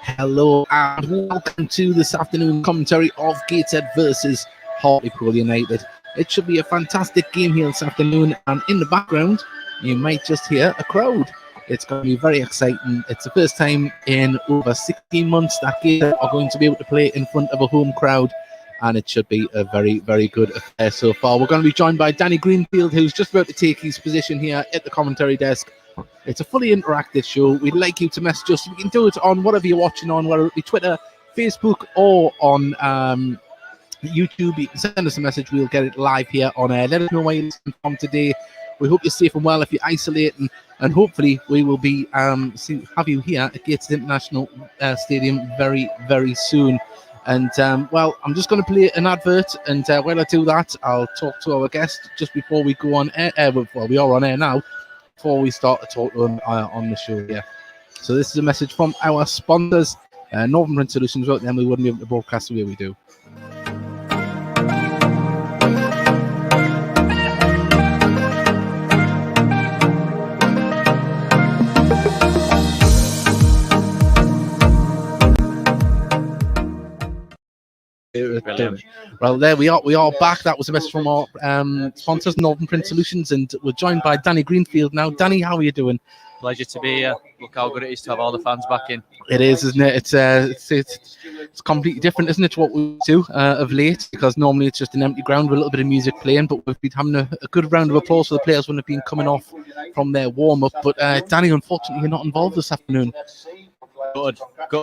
Hello and welcome to this afternoon commentary of Gateshead versus Hartlepool United. It should be a fantastic game here this afternoon, and in the background you might just hear a crowd. It's going to be very exciting. It's the first time in over 16 months that Gateshead are going to be able to play in front of a home crowd, and it should be a very, very good affair so far. We're going to be joined by Danny Greenfield, who's just about to take his position here at the commentary desk. It's a fully interactive show. We'd like you to message us. You can do it on whatever you're watching on, whether it be Twitter, Facebook, or on YouTube. You can send us a message. We'll get it live here on air. Let us know where you're listening from today. We hope you're safe and well if you're isolating, and hopefully we will be have you here at Gateshead International Stadium very, very soon. And well, I'm just going to play an advert, and while I do that, I'll talk to our guest just before we go on air. Well, we are on air now. Before we start to talk to them on the show here. So this is a message from our sponsors, Northern Print Solutions. Without them, we wouldn't be able to broadcast the way we do. Brilliant. Well, there we are. We are back. That was a message from our sponsors, Northern Print Solutions, and we're joined by Danny Greenfield now. Danny, how are you doing? Pleasure to be here. Look how good it is to have all the fans back in. It is, isn't it? It's completely different, isn't it, to what we do of late? Because normally it's just an empty ground with a little bit of music playing, but we've been having a good round of applause for the players when they've been coming off from their warm-up. But Danny, unfortunately, you're not involved this afternoon. Good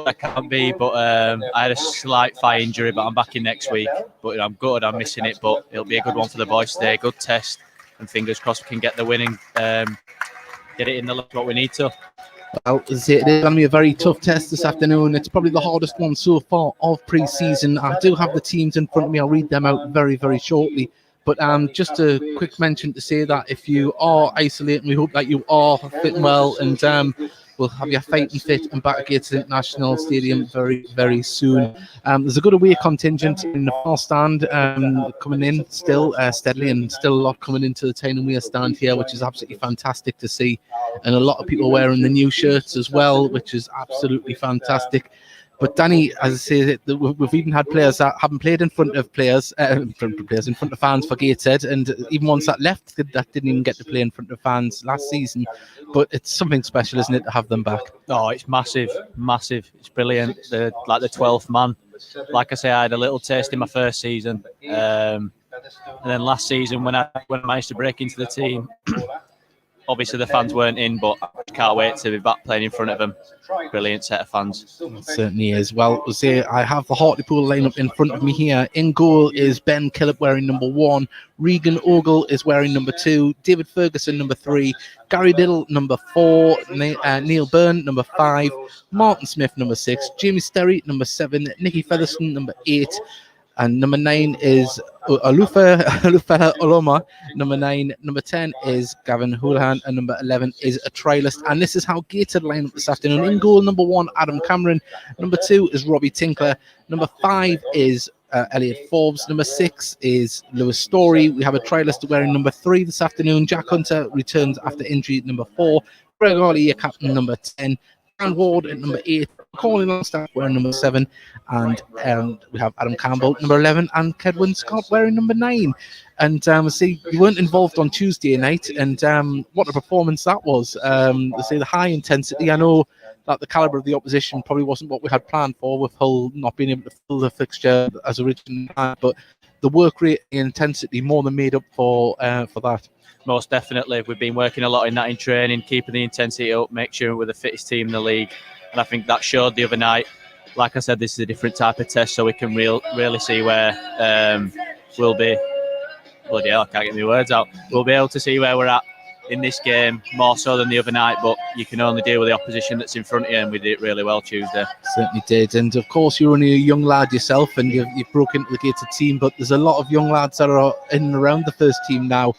I can't be, but I had a slight thigh injury, but I'm back in next week. But I'm good, I'm missing it, but it'll be a good one for the boys today. Good test, and fingers crossed we can get the winning, get it in the list what we need to. Well, it's going to be a very tough test this afternoon. It's probably the hardest one so far of pre-season. I do have the teams in front of me. I'll read them out very, very shortly. But just a quick mention to say that if you are isolating, we hope that you are fitting well, and we'll have you fighting fit and back at Gateshead International Stadium very, very soon. There's a good away contingent in the far stand coming in still steadily, and still a lot coming into the Town and Weir stand here, which is absolutely fantastic to see. And a lot of people wearing the new shirts as well, which is absolutely fantastic. But Danny, as I say, we've even had players that haven't played in front of players, in front of fans for Gateshead, and even ones that left that didn't even get to play in front of fans last season. But it's something special, isn't it, to have them back? Oh, it's massive. It's brilliant. Like the 12th man. Like I say, I had a little taste in my first season, and then last season when I managed to break into the team. Obviously, the fans weren't in, but I can't wait to be back playing in front of them. Brilliant set of fans. It certainly is. Well, I have the Hartlepool lineup in front of me here. In goal is Ben Killip wearing number 1. Regan Ogle is wearing number 2. David Ferguson, number 3. Gary Diddle, number 4. Neil Byrne, number 5. Martin Smith, number 6. Jamie Sterry, number 7. Nicky Featherstone, number 8. And number 9 is Alufa Oloma. Number 9. Number 10 is Gavin Houlihan. And number 11 is a trialist. And this is how Gateshead line up this afternoon. In goal, number 1, Adam Cameron. Number 2 is Robbie Tinkler. Number 5 is Elliot Forbes. Number 6 is Lewis Story. We have a trialist wearing number 3 this afternoon. Jack Hunter returns after injury at number 4. Greg Ollie, captain, number 10. Dan Ward at number 8, Colin Longstaff wearing number 7, and we have Adam Campbell number 11, and Kedwin Scott wearing number 9. And see, you weren't involved on Tuesday night, and what a performance that was. The high intensity. I know that the calibre of the opposition probably wasn't what we had planned for, with Hull not being able to fill the fixture as originally planned, but the work rate and intensity more than made up for that. Most definitely. We've been working a lot in that in training, keeping the intensity up, make sure we're the fittest team in the league. And I think that showed the other night. Like I said, this is a different type of test, so we can really see where we'll be. Bloody hell, I can't get my words out. We'll be able to see where we're at in this game, more so than the other night, but you can only deal with the opposition that's in front of you, and we did it really well Tuesday. Certainly did. And of course, you're only a young lad yourself, and you've broken into the Gateshead team, but there's a lot of young lads that are in and around the first team now.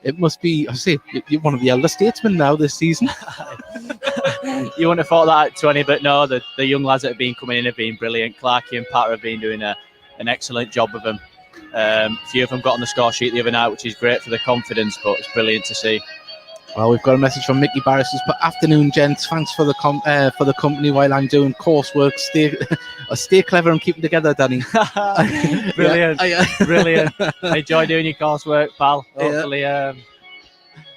It must be, I say, you're one of the elder statesmen now this season. You wouldn't have thought that at 20, but no, the young lads that have been coming in have been brilliant. Clarkie and Pat have been doing an excellent job of them. A few of them got on the score sheet the other night, which is great for the confidence, but it's brilliant to see. Well, we've got a message from Mickey Barris who's put, afternoon, gents. Thanks for the company while I'm doing coursework. Stay clever and keep them together, Danny. Brilliant. Brilliant. Enjoy doing your coursework, pal. Hopefully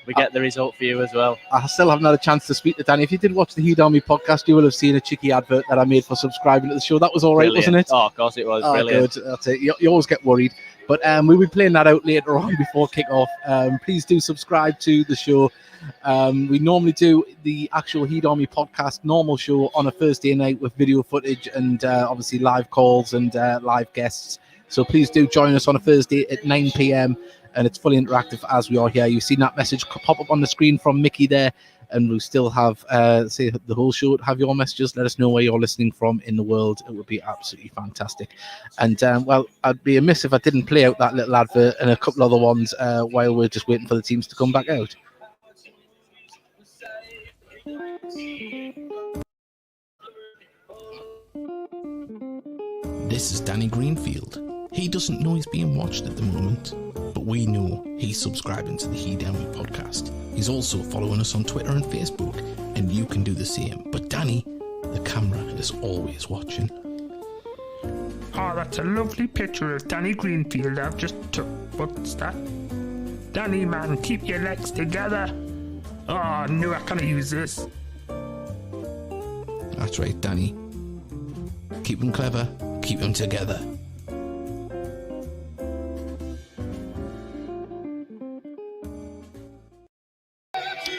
we get the result for you as well. I still haven't had a chance to speak to Danny. If you did watch the Heat Army podcast, you will have seen a cheeky advert that I made for subscribing to the show. That was all right, Brilliant. wasn't it? Oh, of course it was. Brilliant. Good. That's it. You always get worried. But we'll be playing that out later on before kick-off. Please do subscribe to the show. We normally do the actual Heat Army podcast normal show on a Thursday night with video footage and obviously live calls and live guests. So please do join us on a Thursday at 9 p.m. and it's fully interactive as we are here. You've seen that message pop up on the screen from Mickey there, and we'll still have say the whole show. Have your messages. Let us know where you're listening from in the world. It would be absolutely fantastic. And well, I'd be amiss if I didn't play out that little advert and a couple other ones while we're just waiting for the teams to come back out. This is Danny Greenfield. He doesn't know he's being watched at the moment, but we know he's subscribing to the Heat Army podcast. He's also following us on Twitter and Facebook, and you can do the same. But Danny, the camera is always watching. Oh, that's a lovely picture of Danny Greenfield I've just took. What's that? Danny, man, keep your legs together. Oh, I knew I could use this. That's right, Danny. Keep them clever, keep them together.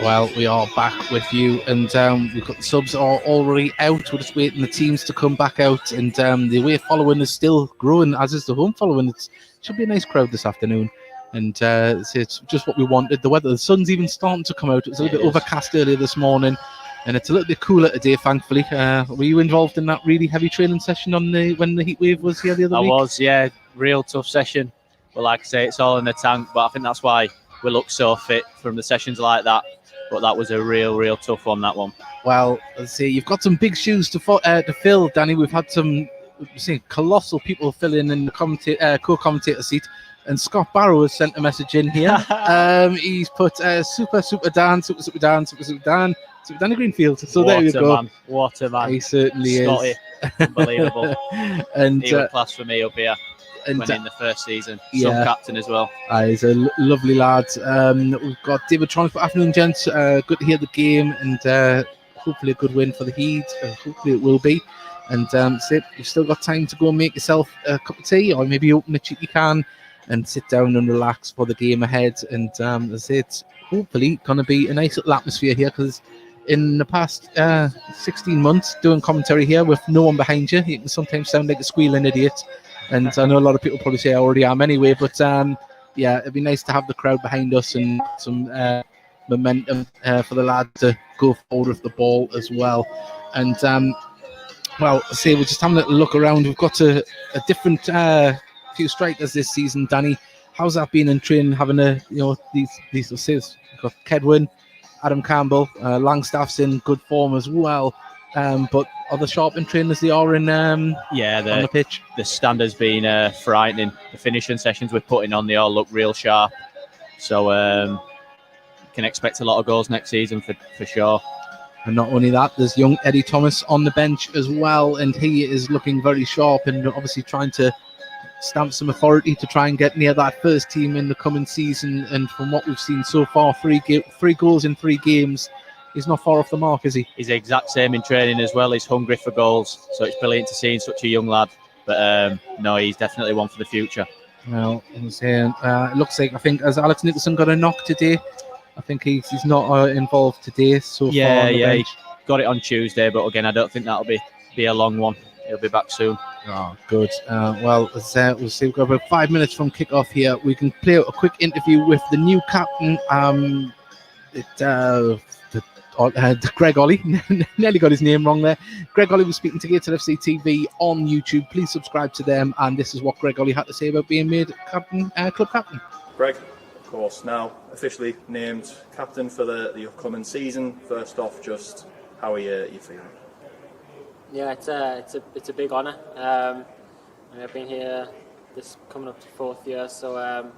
Well, we are back with you, and we've got the subs are already out. We're just waiting the teams to come back out, and the away following is still growing, as is the home following. It should be a nice crowd this afternoon, and it's just what we wanted. The weather, the sun's even starting to come out. It was a little bit overcast earlier this morning, and it's a little bit cooler today, thankfully. Were you involved in that really heavy training session when the heat wave was here the other week? I was, yeah. Real tough session. But like I say, it's all in the tank. But I think that's why we look so fit from the sessions like that. But that was a real tough one, that one. Well, let's see. You've got some big shoes to fill, Danny. We've had some colossal people fill in the co-commentator seat. And Scott Barrow has sent a message in here. He's put super Dan, super Danny Greenfield. So there you go. Man. What a man. He certainly Scotty. is. Unbelievable. And he was class for me up here. And in the first season, yeah, captain as well. He's a lovely lad. We've got David Tron for afternoon, gents. Good to hear the game, and hopefully a good win for the Heat. Hopefully it will be. And you've still got time to go and make yourself a cup of tea, or maybe open a cheeky can and sit down and relax for the game ahead. And it's hopefully going to be a nice little atmosphere here, because in the past 16 months doing commentary here with no one behind you, you can sometimes sound like a squealing idiot. And I know a lot of people probably say I already am anyway, but yeah, it'd be nice to have the crowd behind us and some momentum for the lad to go forward with the ball as well. And well, we're just having a little look around. We've got a different few strikers this season, Danny. How's that been in training? Having these we've got Kedwin, Adam Campbell, Langstaff's in good form as well. But are they sharp in training as they are in on the pitch? The standard's been frightening. The finishing sessions we're putting on, they all look real sharp. So can expect a lot of goals next season for sure. And not only that, there's young Eddie Thomas on the bench as well, and he is looking very sharp and obviously trying to stamp some authority to try and get near that first team in the coming season. And from what we've seen so far, three goals in 3 games. He's not far off the mark, is he? He's the exact same in training as well. He's hungry for goals. So it's brilliant to see in such a young lad. But no, he's definitely one for the future. Well, I was saying, it looks like, I think, has Alex Nicholson got a knock today? I think he's not involved today so far. Yeah, he got it on Tuesday. But again, I don't think that'll be a long one. He'll be back soon. Oh, good. Well, we'll see. We've got about 5 minutes from kick-off here. We can play a quick interview with the new captain, Greg Ollie. Nearly got his name wrong there. Greg Ollie was speaking to Gateshead FC TV on YouTube. Please subscribe to them. And this is what Greg Ollie had to say about being made captain, club captain. Greg, of course, now officially named captain for the upcoming season. First off, just how are you feeling? Yeah, it's a big honour. I've been here this coming up to 4th year, so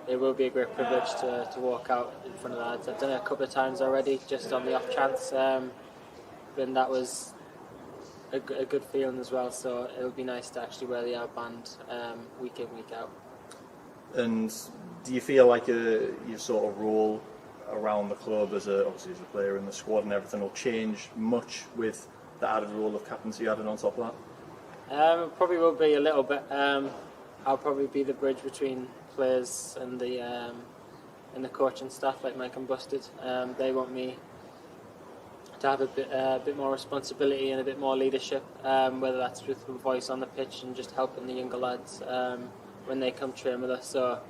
it will be a great privilege to walk out in front of the lads. I've done it a couple of times already, just on the off chance, and that was a good feeling as well. So it'll be nice to actually wear the airband week in, week out. And do you feel like your sort of role around the club obviously as a player in the squad and everything will change much with the added role of captaincy added on top of that? It probably will be a little bit. I'll probably be the bridge between players and the coaching staff, like Mike and Busted. They want me to have a bit more responsibility and a bit more leadership, whether that's with my voice on the pitch and just helping the younger lads when they come train with us. So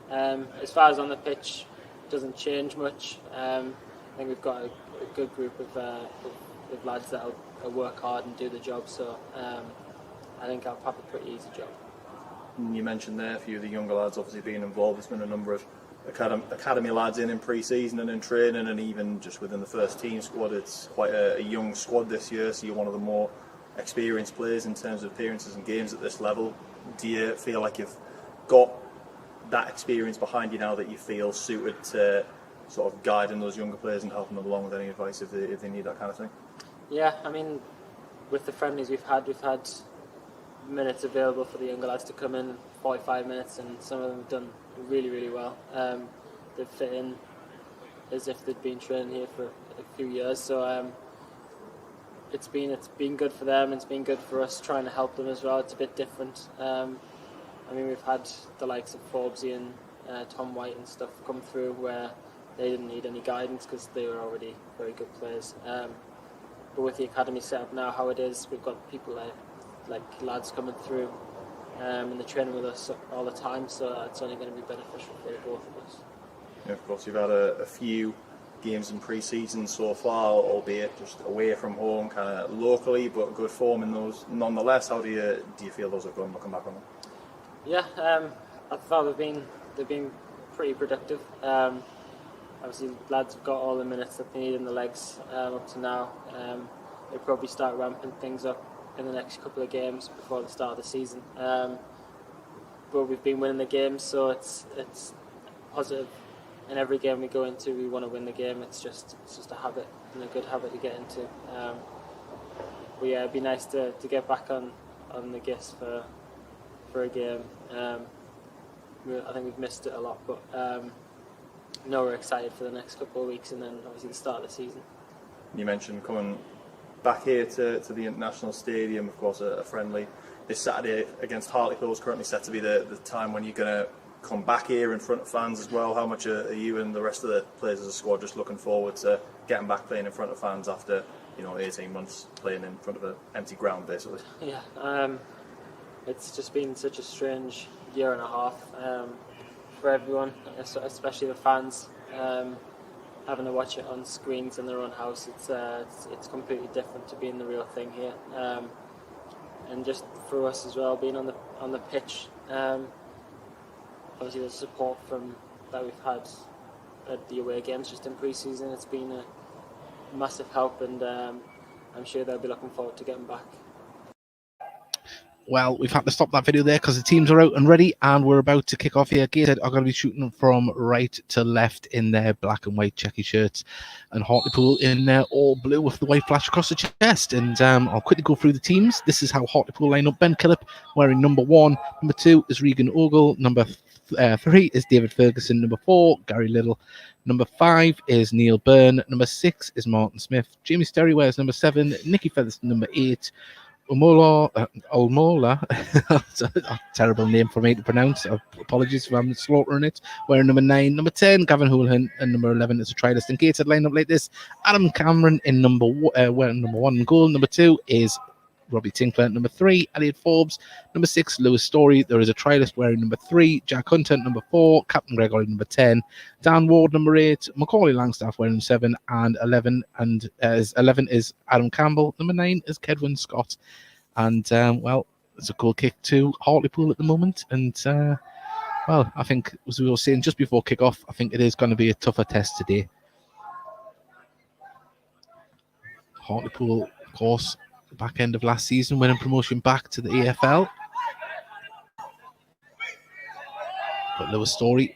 as far as on the pitch, it doesn't change much. I think we've got a good group of lads that will work hard and do the job. So I think I'll have a pretty easy job. You mentioned there a few of the younger lads obviously being involved. There's been a number of academy lads in pre-season and in training, and even just within the first team squad. It's quite a young squad this year, so you're one of the more experienced players in terms of appearances and games at this level. Do you feel like you've got that experience behind you now that you feel suited to sort of guiding those younger players and helping them along with any advice if they need that kind of thing? Yeah, I mean, with the friendlies we've had minutes available for the younger lads to come in, 45 minutes, and some of them have done really, really well. They've fit in as if they'd been training here for a few years, so it's been good for them, and it's been good for us trying to help them as well. It's a bit different. I mean, we've had the likes of Forbesy and Tom White and stuff come through where they didn't need any guidance because they were already very good players. But with the academy set up now, how it is, we've got people like lads coming through and they're training with us all the time, so it's only going to be beneficial for the both of us. Yeah, of course, you've had a few games in pre-season so far, albeit just away from home, kind of locally, but good form in those nonetheless. How do you feel those have gone looking back on them? Yeah, I thought they've been pretty productive. Obviously, lads have got all the minutes that they need in the legs up to now. They'll probably start ramping things up in the next couple of games before the start of the season. But we've been winning the games, so it's positive. In every game we go into, we want to win the game. It's just a habit and a good habit to get into. But yeah, it'd be nice to get back on the GIS for a game. I think we've missed it a lot, but no, we're excited for the next couple of weeks and then obviously the start of the season. You mentioned coming back here to the International Stadium, of course, a friendly this Saturday against Hartlepool is currently set to be the time when you're going to come back here in front of fans as well. How much are you and the rest of the players as a squad just looking forward to getting back playing in front of fans after 18 months playing in front of an empty ground, basically? Yeah, it's just been such a strange year and a half for everyone, especially the fans. Having to watch it on screens in their own house, it's completely different to being the real thing here. And just for us as well, being on the pitch, obviously the support that we've had at the away games just in pre-season, it's been a massive help, and I'm sure they'll be looking forward to getting back. Well, we've had to stop that video there because the teams are out and ready, and we're about to kick off here. Gateshead are going to be shooting from right to left in their black and white checky shirts, and Hartlepool in their all blue with the white flash across the chest. And I'll quickly go through the teams. This is how Hartlepool line up. Ben Killip wearing number 1. Number 2 is Regan Ogle. Number 3 is David Ferguson. Number 4, Gary Little. Number 5 is Neil Byrne. Number 6 is Martin Smith. Jamie Sterry wears number 7. Nicky Featherston, number 8. Olmola, a terrible name for me to pronounce. Apologies if I'm slaughtering it. Wearing number 9, number 10, Gavin Houlihan, and number 11 is a trialist. In Gateshead line up like this: Adam Cameron in wearing number 1 in goal. Number 2 is Robbie Tinkler. Number 3, Elliot Forbes. Number 6, Lewis Story. There is a trialist wearing number 3. Jack Hunter, number 4. Captain Gregory, number 10. Dan Ward, number 8. Macaulay Langstaff wearing 7. And 11 is Adam Campbell. Number 9 is Kedwin Scott. And, well, it's a goal kick to Hartlepool at the moment. And, well, I think, as we were saying just before kick-off, I think it is going to be a tougher test today. Hartlepool, of course, back end of last season, winning promotion back to the AFL. But Lewis Story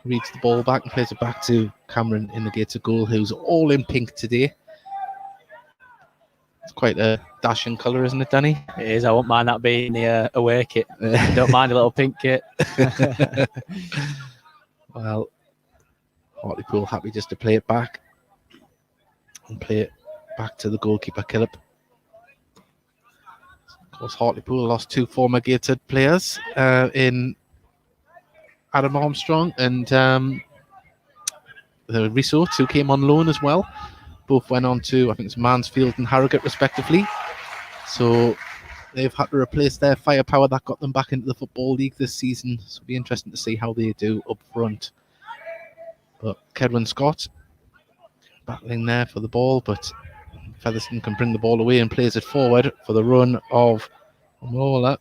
reads the ball back and plays it back to Cameron in the Gateshead goal, who's all in pink today. It's quite a dashing colour, isn't it, Danny? It is. I won't mind that being the away kit. Don't mind a little pink kit. Well, Hartlepool happy just to play it back and play it back to the goalkeeper, Killip. Of course, Hartlepool lost 2 former Gateshead players in Adam Armstrong and the Riso, who came on loan as well. Both went on to, I think it's Mansfield and Harrogate respectively. So they've had to replace their firepower that got them back into the Football League this season. So it'll be interesting to see how they do up front. But Kedwin Scott battling there for the ball, but Featherstone can bring the ball away and plays it forward for the run of Mola.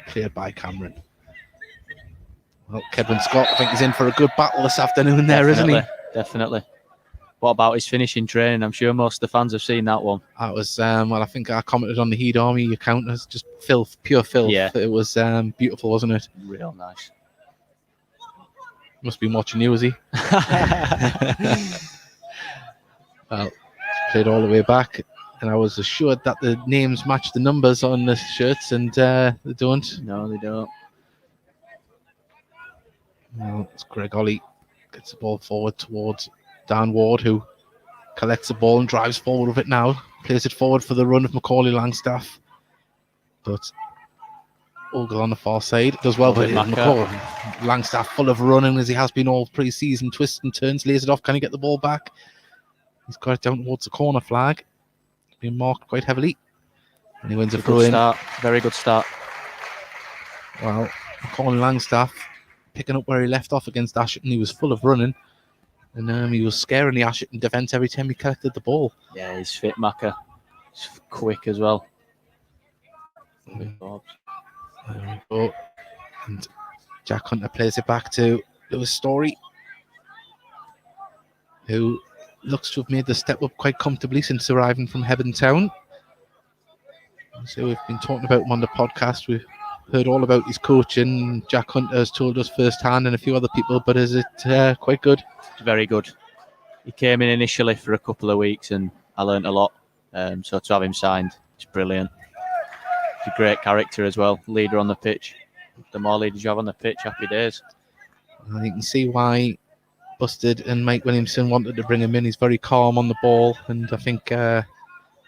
Cleared by Cameron. Well, Kedwin Scott, I think he's in for a good battle this afternoon there, isn't he? Definitely. What about his finishing training? I'm sure most of the fans have seen that one. That was, well, I think I commented on the Heed Army account as just filth, pure filth. Yeah. It was beautiful, wasn't it? Real nice. Must be watching you, was he? Well, played all the way back, and I was assured that the names match the numbers on the shirts, and they don't. No, they don't. Well, it's Greg Ollie gets the ball forward towards Dan Ward, who collects the ball and drives forward with it now. Plays it forward for the run of Macaulay Langstaff. But Ogle on the far side does well, but Macaulay Langstaff full of running as he has been all pre-season, twists and turns, lays it off. Can he get the ball back? He's got it down towards the corner flag. Being marked quite heavily. And he wins a throw in. Very good start. Well, Macaulay Langstaff picking up where he left off against Asherton. He was full of running. And he was scaring the Asherton defence every time he collected the ball. Yeah, he's fit, Macca. He's quick as well. There we go. And Jack Hunter plays it back to Lewis Story, who looks to have made the step up quite comfortably since arriving from Hebden Town. So we've been talking about him on the podcast. We've heard all about his coaching. Jack Hunter has told us firsthand and a few other people, but is it quite good? Very good. He came in initially for a couple of weeks and I learnt a lot. So to have him signed, it's brilliant. He's a great character as well, leader on the pitch. The more leaders you have on the pitch, happy days. And you can see why Busted and Mike Williamson wanted to bring him in. He's very calm on the ball, and I think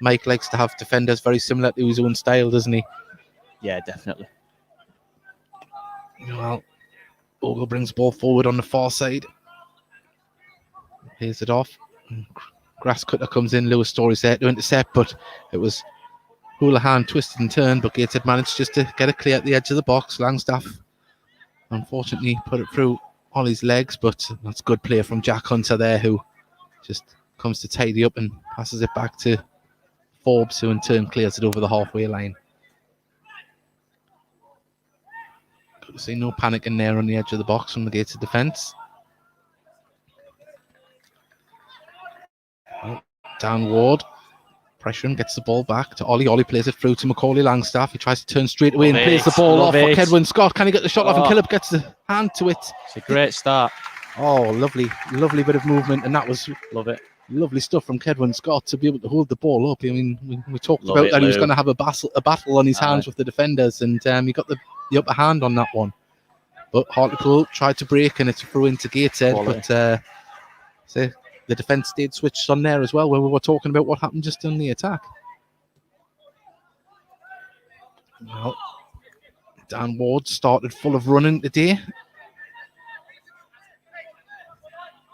Mike likes to have defenders very similar to his own style, doesn't he? Yeah, definitely. Well, Ogle brings the ball forward on the far side. Plays it off. Grass cutter comes in. Lewis Story's there to intercept, but it was Houlihan twisted and turned, but Gateshead managed just to get it clear at the edge of the box. Langstaff, unfortunately, put it through Ollie's legs, but that's good play from Jack Hunter there, who just comes to tidy up and passes it back to Forbes, who in turn clears it over the halfway line. Good to see no panic in there on the edge of the box from the Gateshead defence. Well, Dan Ward, pressure him, gets the ball back to Ollie. Ollie plays it through to Macaulay Langstaff. He tries to turn straight away and plays the ball off for Kedwin Scott. Can he get the shot off? And Killip gets the hand to it. It's a great start. Oh, lovely bit of movement, and that was lovely stuff from Kedwin Scott to be able to hold the ball up. I mean, we talked about that he was going to have a battle on his hands with the defenders, and he got the upper hand on that one. But Hartlepool tried to break, and it's a throw into Gateshead. But the defence stayed switched on there as well when we were talking about what happened just in the attack. Well, Dan Ward started full of running today.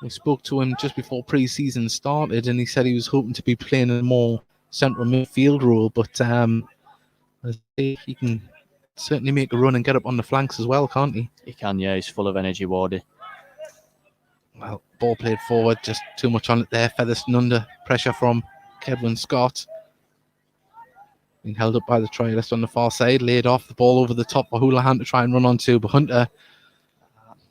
We spoke to him just before pre-season started, and he said he was hoping to be playing a more central midfield role, but he can certainly make a run and get up on the flanks as well, can't he? He can, yeah. He's full of energy, Wardy. Well, ball played forward, just too much on it there. Featherstone under pressure from Kedwin Scott. Being held up by the trialist on the far side, laid off the ball over the top for Houlihan to try and run onto, but Hunter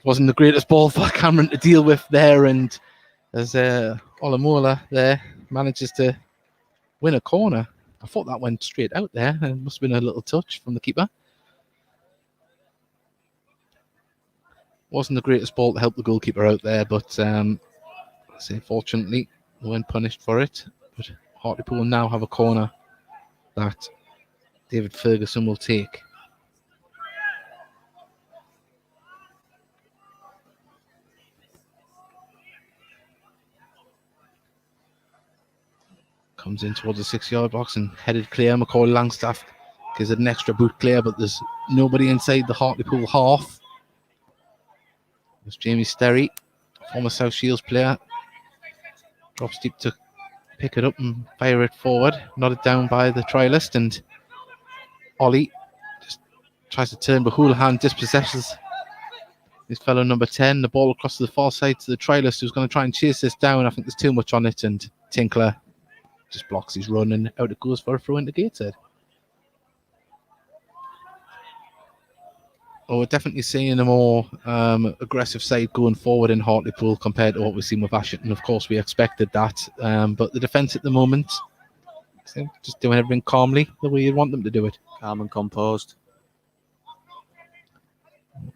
wasn't the greatest ball for Cameron to deal with there, and as Olamola there manages to win a corner. I thought that went straight out there. It must have been a little touch from the keeper. Wasn't the greatest ball to help the goalkeeper out there, but I say fortunately, we weren't punished for it. But Hartlepool will now have a corner that David Ferguson will take. Comes in towards the 6-yard box and headed clear. Macaulay Langstaff gives it an extra boot clear, but there's nobody inside the Hartlepool half. It's Jamie Sterry, former South Shields player. Drops deep to pick it up and fire it forward. Nodded down by the trialist, and Ollie just tries to turn, but Houlihan dispossesses his fellow number 10. The ball across to the far side to the trialist, who's going to try and chase this down. I think there's too much on it, and Tinkler just blocks his run, and out it goes for a throw into Gateshead. Oh, we're definitely seeing a more aggressive side going forward in Hartlepool compared to what we've seen with Ashington. Of course, we expected that, but the defence at the moment, just doing everything calmly the way you'd want them to do it. Calm and composed.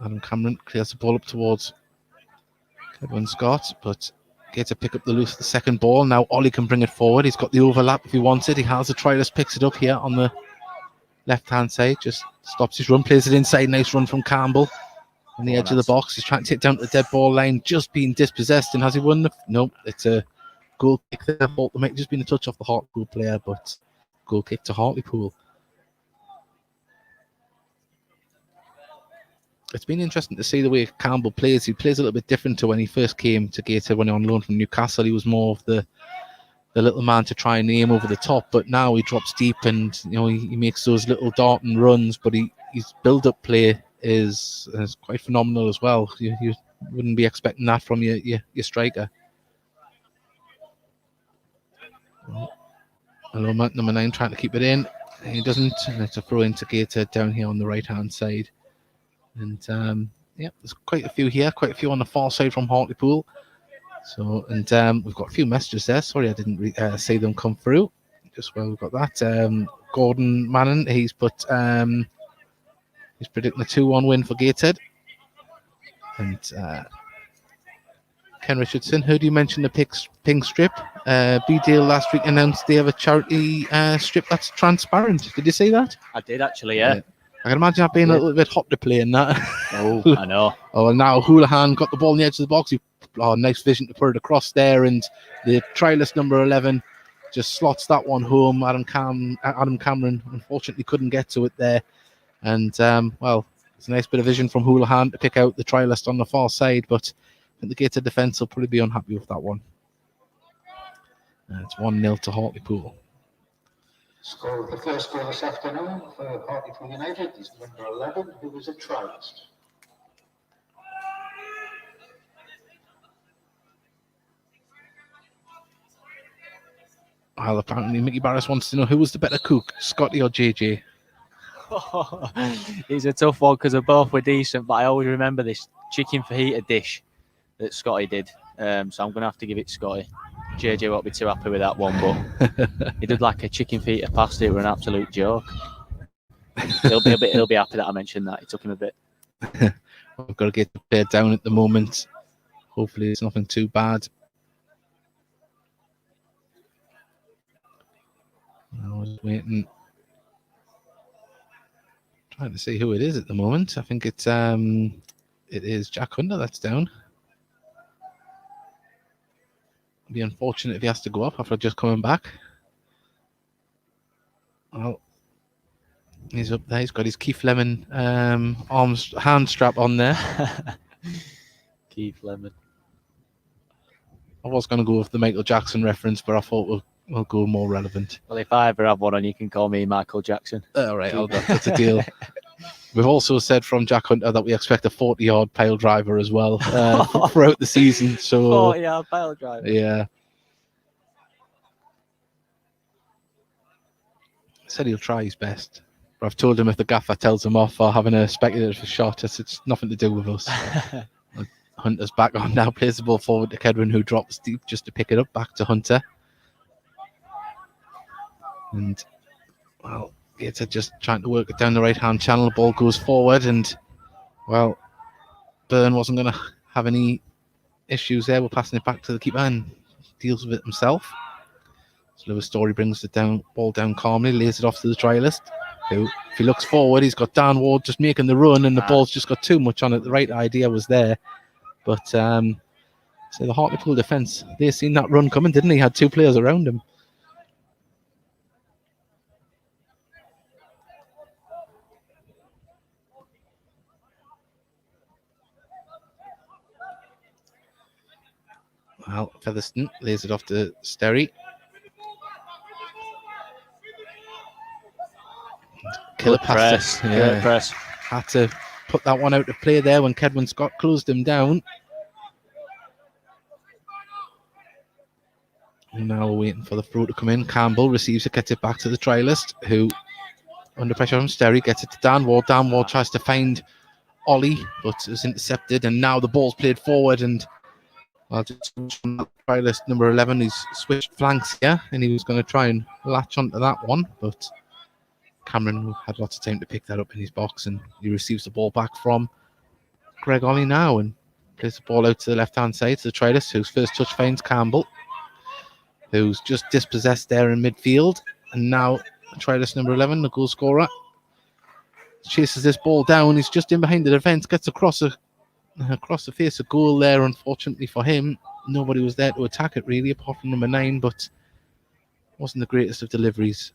Adam Cameron clears the ball up towards Kevin Scott, but gets to pick up the second ball. Now Ollie can bring it forward. He's got the overlap if he wants it. He has the trialist, picks it up here on the left-hand side, just stops his run, plays it inside. Nice run from Campbell on the edge of the box. He's trying to take down to the dead ball line, just being dispossessed. And has he won? No, it's a goal kick there. Fault. There might have just been a touch off the Hartlepool player, but goal kick to Hartlepool. It's been interesting to see the way Campbell plays. He plays a little bit different to when he first came to Gateshead when he on loan from Newcastle. He was more of the little man to try and aim over the top, but now he drops deep and he makes those little darting runs, but his build-up play is quite phenomenal as well. You wouldn't be expecting that from your striker. Hello, number 9 trying to keep it in. He doesn't, and it's a throw into Gateshead down here on the right-hand side. And there's quite a few here, quite a few on the far side from Hartlepool. So, and we've got a few messages there. Sorry, I didn't see them come through. Just while we've got that, Gordon Mannon, he's put he's predicting a 2-1 win for Gateshead. And Ken Richardson, heard you mention the pink strip. B-Dale last week announced they have a charity strip that's transparent. Did you see that? I did actually, yeah. I can imagine that being a little bit hot to play in that. Oh, I know. Oh, and now Houlihan got the ball on the edge of the box. Nice vision to put it across there, and the trialist number 11 just slots that one home. Adam Cameron unfortunately couldn't get to it there, and it's a nice bit of vision from Houlihan to pick out the trialist on the far side, but I think the Gateshead defence will probably be unhappy with that one. It's 1-0 to Hartlepool. Score of the first goal this afternoon for Hartlepool United is number 11, who was a trialist. Well, apparently Mickey Barris wants to know who was the better cook, Scotty or JJ. It's a tough one because both were decent, but I always remember this chicken fajita dish that Scotty did. So I'm going to have to give it to Scotty. JJ won't be too happy with that one, but he did like a chicken fajita pasta. It was an absolute joke. He'll be happy that I mentioned that. It took him a bit. We've got to get the player down at the moment. Hopefully it's nothing too bad. I was waiting, trying to see who it is at the moment. I think it is Jack Hunter that's down. It'd be unfortunate if he has to go up after just coming back. Well, he's up there. He's got his Keith Lemon hand strap on there. Keith Lemon. I was going to go with the Michael Jackson reference, but I thought we'll go more relevant. Well, if I ever have one on, you can call me Michael Jackson. All right, that's a deal. We've also said from Jack Hunter that we expect a 40-yard pile driver as well throughout the season. So 40-yard pile driver. Yeah. Said he'll try his best. But I've told him if the gaffer tells him off for having a speculative shot, it's nothing to do with us. Hunter's back on now, plays the ball forward to Kedwin, who drops deep just to pick it up back to Hunter. And, well, Gateshead just trying to work it down the right-hand channel. The ball goes forward and, well, Byrne wasn't going to have any issues there. We're passing it back to the keeper and deals with it himself. So Lewis Story brings the ball down calmly, lays it off to the trialist, who, if he looks forward, he's got Dan Ward just making the run, and the ball's just got too much on it. The right idea was there, but so the Hartlepool defence, they seen that run coming, didn't he? Had two players around him. Well, Featherstone lays it off to Sterry. Good press. Had to put that one out of play there when Kedwin Scott closed him down. And now we're waiting for the throw to come in. Campbell receives it, gets it back to the trialist, who, under pressure from Sterry, gets it to Dan Ward. Dan Ward tries to find Ollie, but it was intercepted, and now the ball's played forward, and just from that trialist, number 11, he's switched flanks here, and he was going to try and latch onto that one, but Cameron had lots of time to pick that up in his box, and he receives the ball back from Greg Ollie now, and plays the ball out to the left-hand side to the trialist, whose first touch finds Campbell, who's just dispossessed there in midfield, and now trialist number 11, the goal scorer, chases this ball down. He's just in behind the defence, gets across the face of goal there. Unfortunately for him, nobody was there to attack it really, apart from number 9, but wasn't the greatest of deliveries.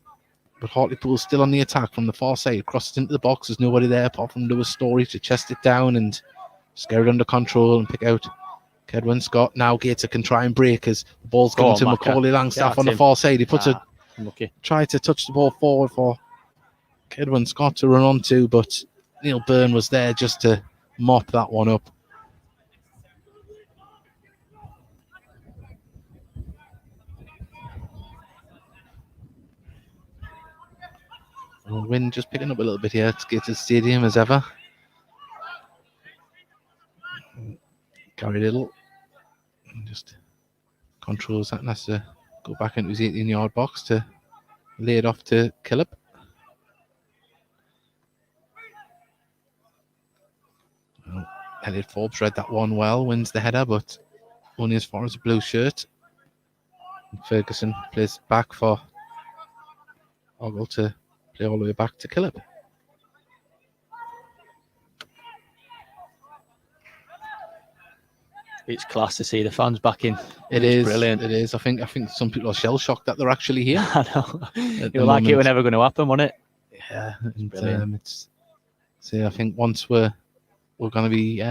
But Hartlepool's still on the attack from the far side, crosses into the box. There's nobody there apart from Lewis Story to chest it down and scare it under control and pick out Kedwin Scott. Now Gator can try and break as the ball's coming to Macaulay Langstaff on the far side. He puts tried to touch the ball forward for Kedwin Scott to run onto, but Neil Byrne was there just to mop that one up. Wind just picking up a little bit here at Gateshead Stadium as ever. Gary Little just controls that and has to go back into his 18-yard box to lay it off to Killip. Well, Elliot Forbes read that one well, wins the header, but only as far as the blue shirt. And Ferguson plays back for Ogle to play all the way back to Killip. It's class to see the fans back in. It is brilliant. It is. I think some people are shell shocked that they're actually here. I know. You're like it was never going to happen, wasn't it? Yeah, and, I think once we're going to be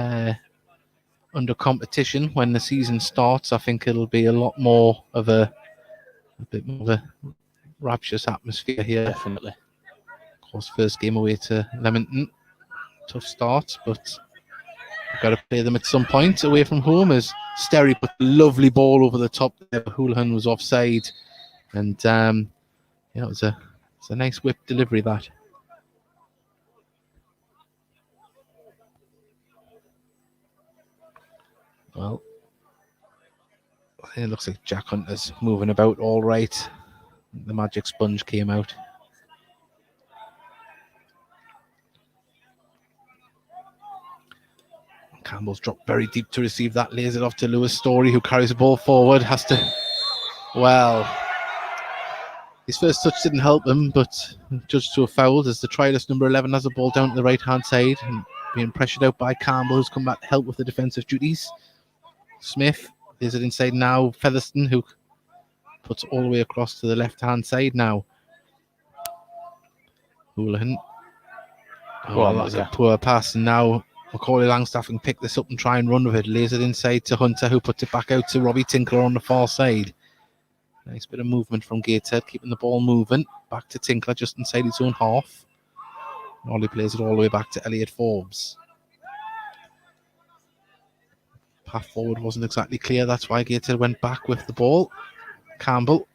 under competition when the season starts, I think it'll be a lot more of a bit more of a rapturous atmosphere here. Definitely. Of course, first game away to Leamington, tough start, but we've got to play them at some point away from home. As Sterry put a lovely ball over the top there, Houlihan was offside, and it's a nice whip delivery that. Well, it looks like Jack Hunter's moving about all right. The magic sponge came out. Campbell's dropped very deep to receive that, lays it off to Lewis Story, who carries the ball forward, his first touch didn't help him, but judged to a foul as the trialist number 11 has the ball down to the right-hand side and being pressured out by Campbell, who's come back to help with the defensive duties. Smith is it inside now, Featherstone, who puts all the way across to the left-hand side now. Houlihan. That was a poor pass, and now Macaulay Langstaff can pick this up and try and run with it. Lays it inside to Hunter, who puts it back out to Robbie Tinkler on the far side. Nice bit of movement from Gateshead, keeping the ball moving. Back to Tinkler, just inside his own half. Ollie plays it all the way back to Elliot Forbes. Path forward wasn't exactly clear, that's why Gateshead went back with the ball. Campbell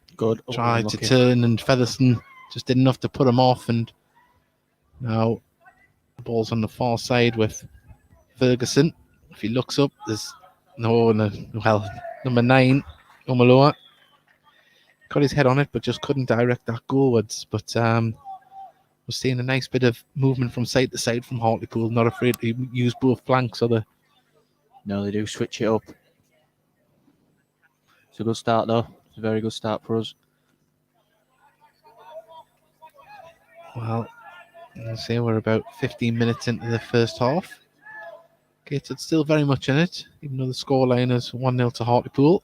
tried to turn, and Featherstone just did enough to put him off, and now the ball's on the far side with Ferguson. If he looks up, there's number 9, Omaloa. Got his head on it, but just couldn't direct that goalwards. But we're seeing a nice bit of movement from side to side from Hartlepool, not afraid to use both flanks or the No, they do switch it up. It's a good start, though. It's a very good start for us. Well, let's say we're about 15 minutes into the first half. Gateshead still very much in it, even though the scoreline is 1-0 to Hartlepool.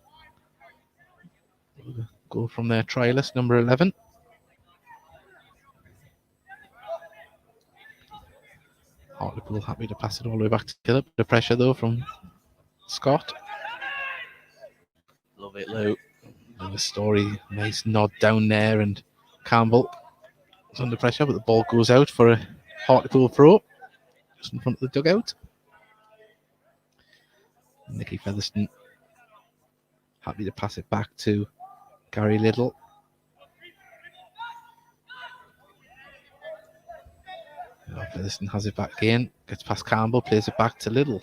Goal from their trialist, number 11. Hartlepool happy to pass it all the way back to Killip. The pressure, though, from Scott. Love it, Luke. The Story, nice nod down there, and Campbell is under pressure, but the ball goes out for a Hartlepool throw, just in front of the dugout. Nicky Featherstone happy to pass it back to Gary Little. Featherstone has it back again, gets past Campbell, plays it back to Little.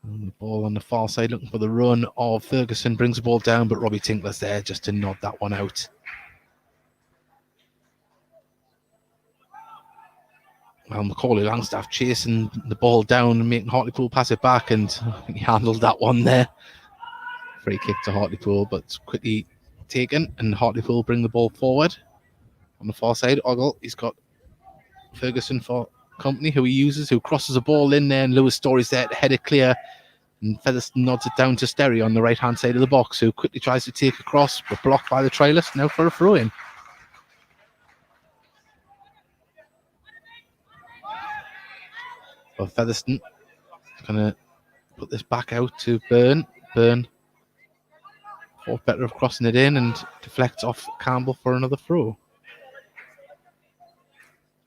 And the ball on the far side looking for the run of Ferguson, brings the ball down, but Robbie Tinkler's there just to nod that one out. Well, Macaulay Langstaff chasing the ball down and making Hartlepool pass it back, and I think he handled that one there. Free kick to Hartlepool, but it's quickly taken, and Hartlepool bring the ball forward. On the far side, Ogle, he's got Ferguson for company, who he uses, who crosses the ball in there, and Lewis Story's there to head it clear. And Featherstone nods it down to Sterry on the right-hand side of the box, who quickly tries to take across, but blocked by the trialist, now for a throw-in. Well, Featherstone is going to put this back out to Byrne. Byrne thought better of crossing it in and deflects off Campbell for another throw.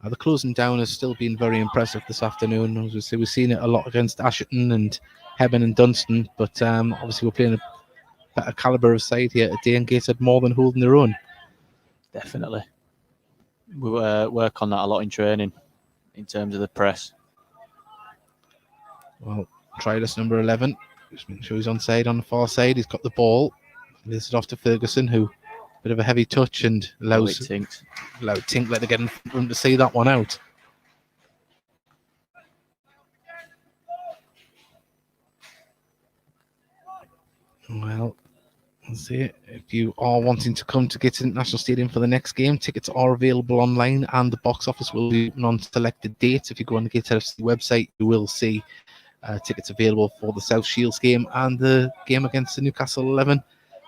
The closing down has still been very impressive this afternoon. As we say, we've seen it a lot against Asherton and Hebben and Dunstan, but obviously we're playing a better calibre of side here today, and Gateshead more than holding their own. Definitely. We work on that a lot in training, in terms of the press. Well, trialist number 11, just make sure he's on side on the far side. He's got the ball, lays it off to Ferguson, who bit of a heavy touch and allowed Tinkler to get in front of him to see that one out. Well, let's see. If you are wanting to come to Gateshead International Stadium for the next game, tickets are available online, and the box office will be on selected dates. If you go on the Gateshead FC website, you will see tickets available for the South Shields game and the game against the Newcastle 11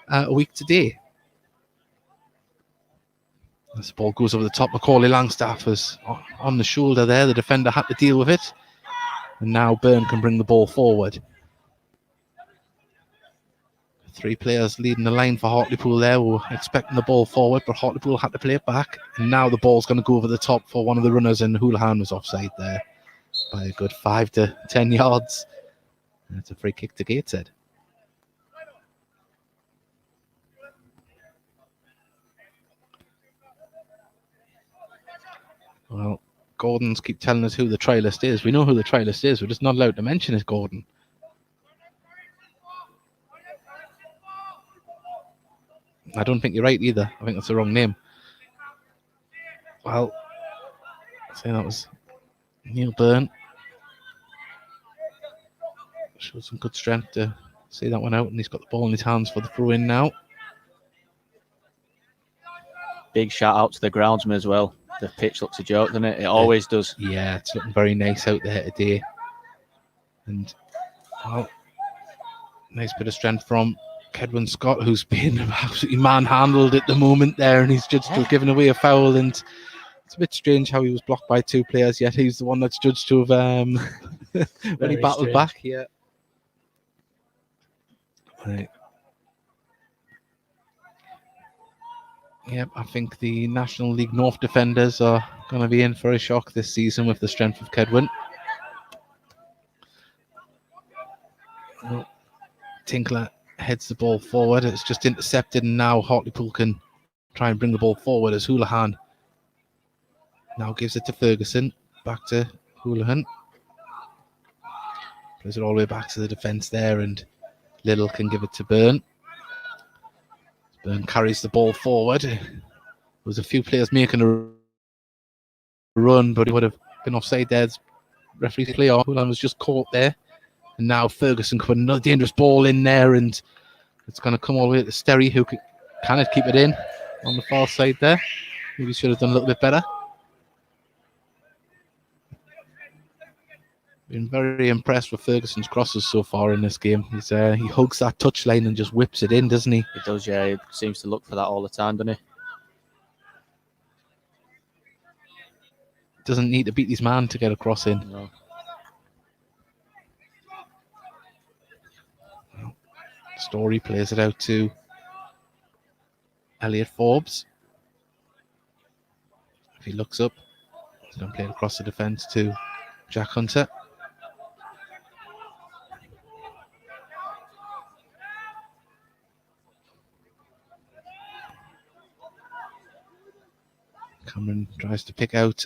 a week today. This ball goes over the top. Macaulay Langstaff is on the shoulder there. The defender had to deal with it. And now Byrne can bring the ball forward. 3 players leading the line for Hartlepool there. We were expecting the ball forward, but Hartlepool had to play it back. And now the ball's going to go over the top for one of the runners, and Houlihan was offside there by a good 5 to 10 yards. And it's a free kick to Gateshead. Well, Gordon's keep telling us who the trialist is. We know who the trialist is. We're just not allowed to mention it, Gordon. I don't think you're right either. I think that's the wrong name. Well, I'd say that was Neil Byrne. Showed some good strength to see that one out, and he's got the ball in his hands for the throw-in now. Big shout out to the groundsman as well. The pitch looks a joke, doesn't it? It always does. Yeah, it's looking very nice out there today. And, well, nice bit of strength from Kedwin Scott, who's being absolutely manhandled at the moment there, and he's judged to have given away a foul. And it's a bit strange how he was blocked by 2 players, yet he's the one that's judged to have when he battled strange. back. Yeah. Right. Yep, I think the National League North defenders are going to be in for a shock this season with the strength of Kedwin. Well, Tinkler heads the ball forward. It's just intercepted, and now Hartlepool can try and bring the ball forward as Houlihan now gives it to Ferguson. Back to Houlihan. Plays it all the way back to the defence there, and Little can give it to Byrne. Byrne carries the ball forward. There was a few players making a run, but he would have been offside there. There's referee play off. Houlihan was just caught there. And now Ferguson put another dangerous ball in there, and it's going to come all the way to Sterry, who cannot keep it in on the far side there. Maybe should have done a little bit better. Been very impressed with Ferguson's crosses so far in this game. He hugs that touchline and just whips it in, doesn't he? He does, yeah. He seems to look for that all the time, doesn't he? Doesn't need to beat his man to get a cross in. No. Story plays it out to Elliot Forbes. If he looks up, he's going to play it across the defence to Jack Hunter. Cameron tries to pick out.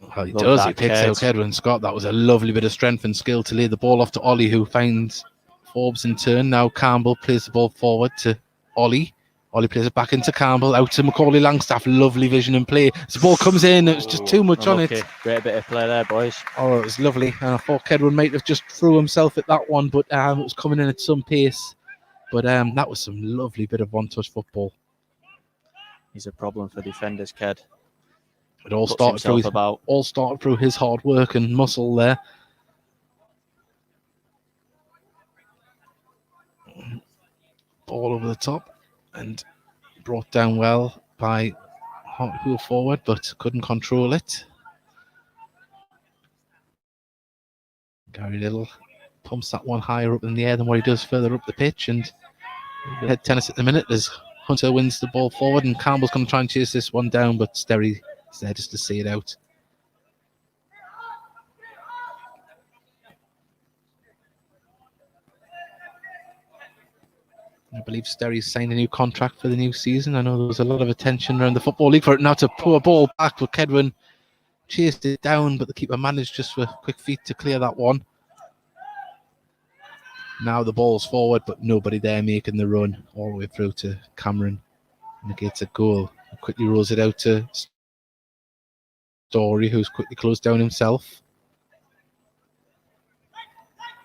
Well, he does. He picks out Edwin Scott. That was a lovely bit of strength and skill to lay the ball off to Ollie, who finds Forbes in turn. Now Campbell plays the ball forward to Ollie. Ollie plays it back into Campbell, out to Macaulay Langstaff. Lovely vision and play. As the ball comes in, it was just too much on it. Great bit of play there, boys. Oh, it was lovely. I thought Kedwin might have just threw himself at that one, but it was coming in at some pace. But that was some lovely bit of one-touch football. He's a problem for defenders, Ked. It all started through his hard work and muscle there. Ball over the top and brought down well by Hartlepool forward, but couldn't control it. Gary Little pumps that one higher up in the air than what he does further up the pitch, and head tennis at the minute as Hunter wins the ball forward, and Campbell's going to try and chase this one down, but Sterry is there just to see it out. I believe Sterry's signed a new contract for the new season. I know there was a lot of attention around the Football League for it. Now to pull a ball back, but Kedwin chased it down, but the keeper managed just with quick feet to clear that one. Now the ball's forward, but nobody there making the run all the way through to Cameron. Negates a goal. Quickly rolls it out to Story, who's quickly closed down himself.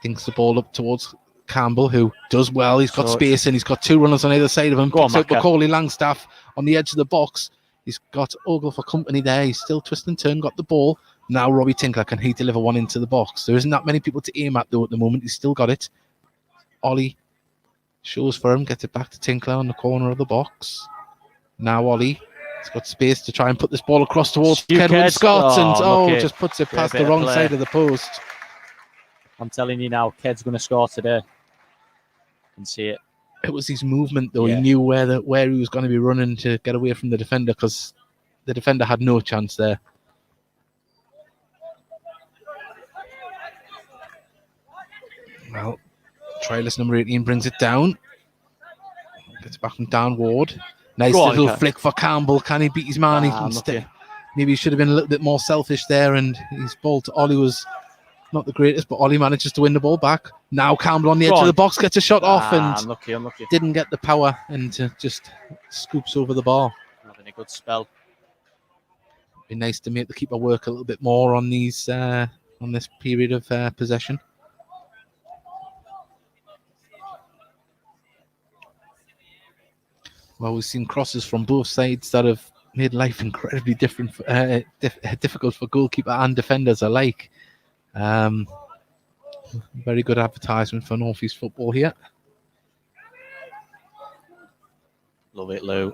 Thinks the ball up towards Campbell, who does well. He's got space and he's got two runners on either side of him. Picks out Macaulay Langstaff on the edge of the box. He's got Ogle for company there. He's still twist and turn, got the ball. Now Robbie Tinkler, can he deliver one into the box? There isn't that many people to aim at though at the moment. He's still got it. Ollie shows for him, gets it back to Tinkler on the corner of the box. Now Ollie has got space to try and put this ball across towards Kedwin Scott, and just puts it past the wrong side of the post. I'm telling you now, Ked's going to score today. I can see it. It was his movement though. Yeah. He knew where he was going to be running to get away from the defender, because the defender had no chance there. Well, trialist number 18 brings it down. Gets back from Dan Ward. Nice little flick for Campbell. Can he beat his man? Maybe he should have been a little bit more selfish there, and his ball to Ollie was not the greatest, but Ollie manages to win the ball back. Now Campbell on the edge of the box gets a shot off and unlucky. Didn't get the power and just scoops over the bar. Having a good spell. Be nice to make the keeper work a little bit more on these on this period of possession. Well, we've seen crosses from both sides that have made life incredibly difficult for goalkeeper and defenders alike. Very good advertisement for North East football here. Love it, Lou.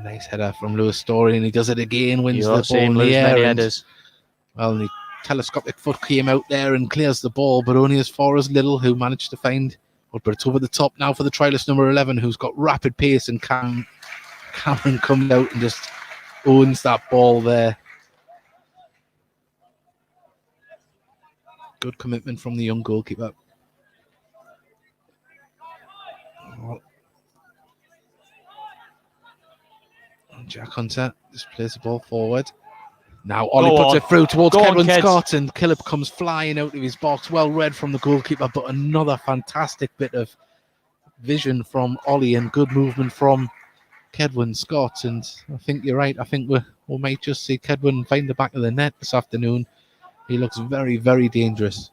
Nice header from Lewis Story, and he does it again, wins the ball in the air. Well, the telescopic foot came out there and clears the ball, but only as far as Little, who managed to find. But it's over the top now for the trialist number 11, who's got rapid pace, and Cameron comes out and just owns that ball there. Good commitment from the young goalkeeper. Jack Hunter just plays the ball forward. Now Ollie puts it through towards Kedwin Scott, and Killip comes flying out of his box. Well read from the goalkeeper, but another fantastic bit of vision from Ollie and good movement from Kedwin Scott. And I think you're right. I think we might just see Kedwin find the back of the net this afternoon. He looks very, very dangerous.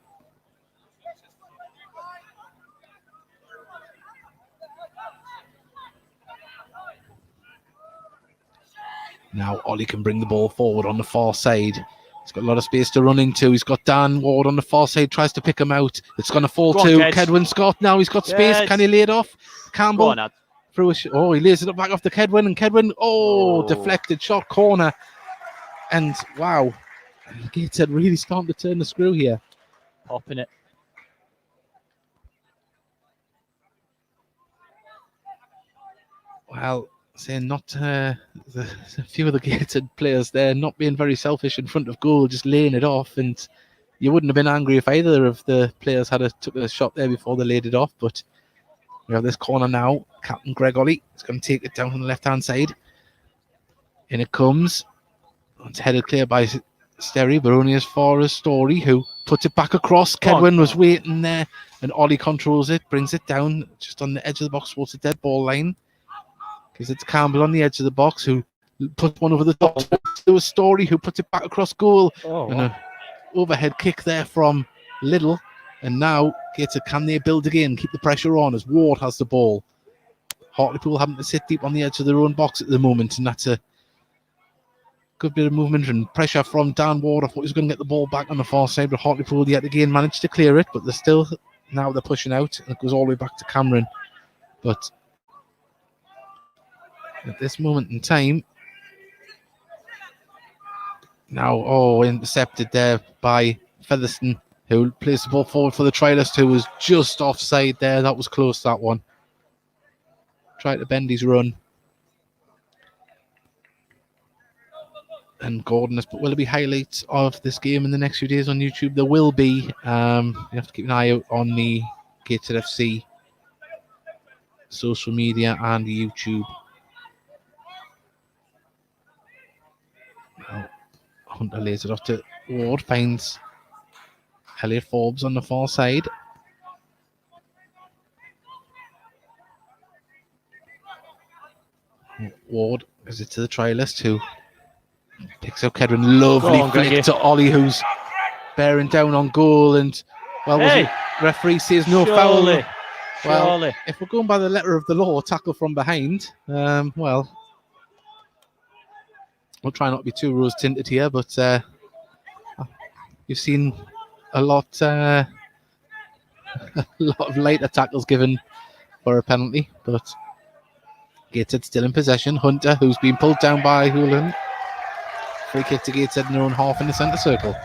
Now Ollie can bring the ball forward on the far side. He's got a lot of space to run into. He's got Dan Ward on the far side, tries to pick him out. It's going to fall Go on, to Keds. Kedwin Scott. Now he's got space. Keds. Can he lay it off? Go Campbell on, Ad. through he lays it up back off to Kedwin, and Kedwin, deflected shot corner. And wow, Gateshead really starting to turn the screw here. Popping it. Well, saying not a few of the Gateshead players there not being very selfish in front of goal, just laying it off, and you wouldn't have been angry if either of the players had took a shot there before they laid it off. But we have this corner now. Captain Greg Ollie is going to take it down on the left-hand side. In it comes. It's headed clear by Sterry, but only as far as Story, who puts it back across. Kedwin was waiting there, and Ollie controls it, brings it down just on the edge of the box towards the dead ball line. Gives it to Campbell on the edge of the box, who puts one over the top. There was Story, who puts it back across goal. And an overhead kick there from Little. And now, Gateshead, can they build again? Keep the pressure on as Ward has the ball. Hartlepool having to sit deep on the edge of their own box at the moment, and that's a good bit of movement and pressure from Dan Ward. I thought he was going to get the ball back on the far side, but Hartlepool yet again managed to clear it. But now they're pushing out, and it goes all the way back to Cameron. But at this moment in time, now, intercepted there by Featherstone, who plays the ball forward for the trialist, who was just offside there. That was close, that one. Tried to bend his run. And Gordon has put, will there be highlights of this game in the next few days on YouTube? There will be. You have to keep an eye out on the Gateshead FC social media and YouTube. Now, Hunter lays it off to Ward, finds Elliot Forbes on the far side. Ward gives it to the trialist, who picks up Kedwin. Lovely flick to Ollie, who's bearing down on goal. And, referee says no foul. Well, if we're going by the letter of the law, tackle from behind, we'll try not to be too rose-tinted here, but you've seen a lot of later tackles given for a penalty, but Gateshead still in possession. Hunter, who's been pulled down by Houlihan. Free kick to Gateshead in their own half in the centre circle.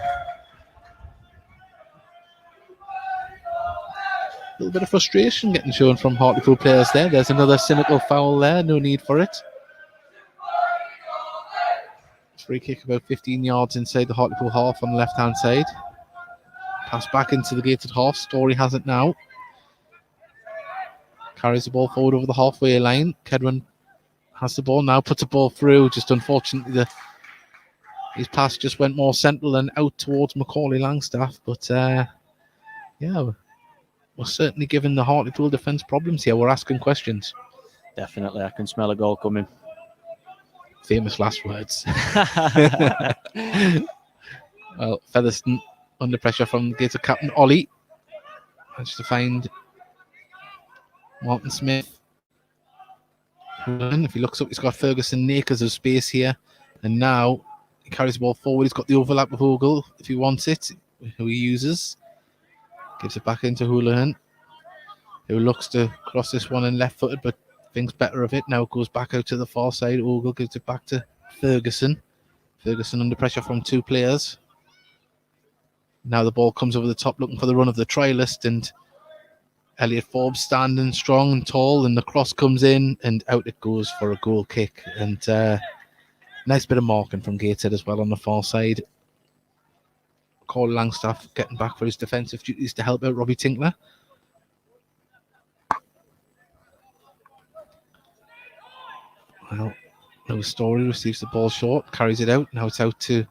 A little bit of frustration getting shown from Hartlepool players there. There's another cynical foul there. No need for it. Free kick about 15 yards inside the Hartlepool half on the left-hand side. Pass back into the Gateshead half. Story has it now. Carries the ball forward over the halfway line. Kedwin has the ball now. Puts the ball through. Just unfortunately, his pass just went more central and out towards Macaulay Langstaff. But we're certainly giving the Hartlepool defence problems here. We're asking questions. Definitely, I can smell a goal coming. Famous last words. Well, Featherstone under pressure from Gateshead captain Ollie. Managed to find Martin Smith. If he looks up, he's got Ferguson acres of space here. And now he carries the ball forward. He's got the overlap with Ogle if he wants it, who he uses. Gives it back into Houlihan, who looks to cross this one in left-footed, but thinks better of it. Now it goes back out to the far side. Ogle gives it back to Ferguson. Ferguson under pressure from two players. Now the ball comes over the top, looking for the run of the trialist, and Elliot Forbes standing strong and tall, and the cross comes in, and out it goes for a goal kick. And nice bit of marking from Gateshead as well on the far side. Cole Langstaff getting back for his defensive duties to help out Robbie Tinkler. Well, no Story receives the ball short, carries it out. Now it's out to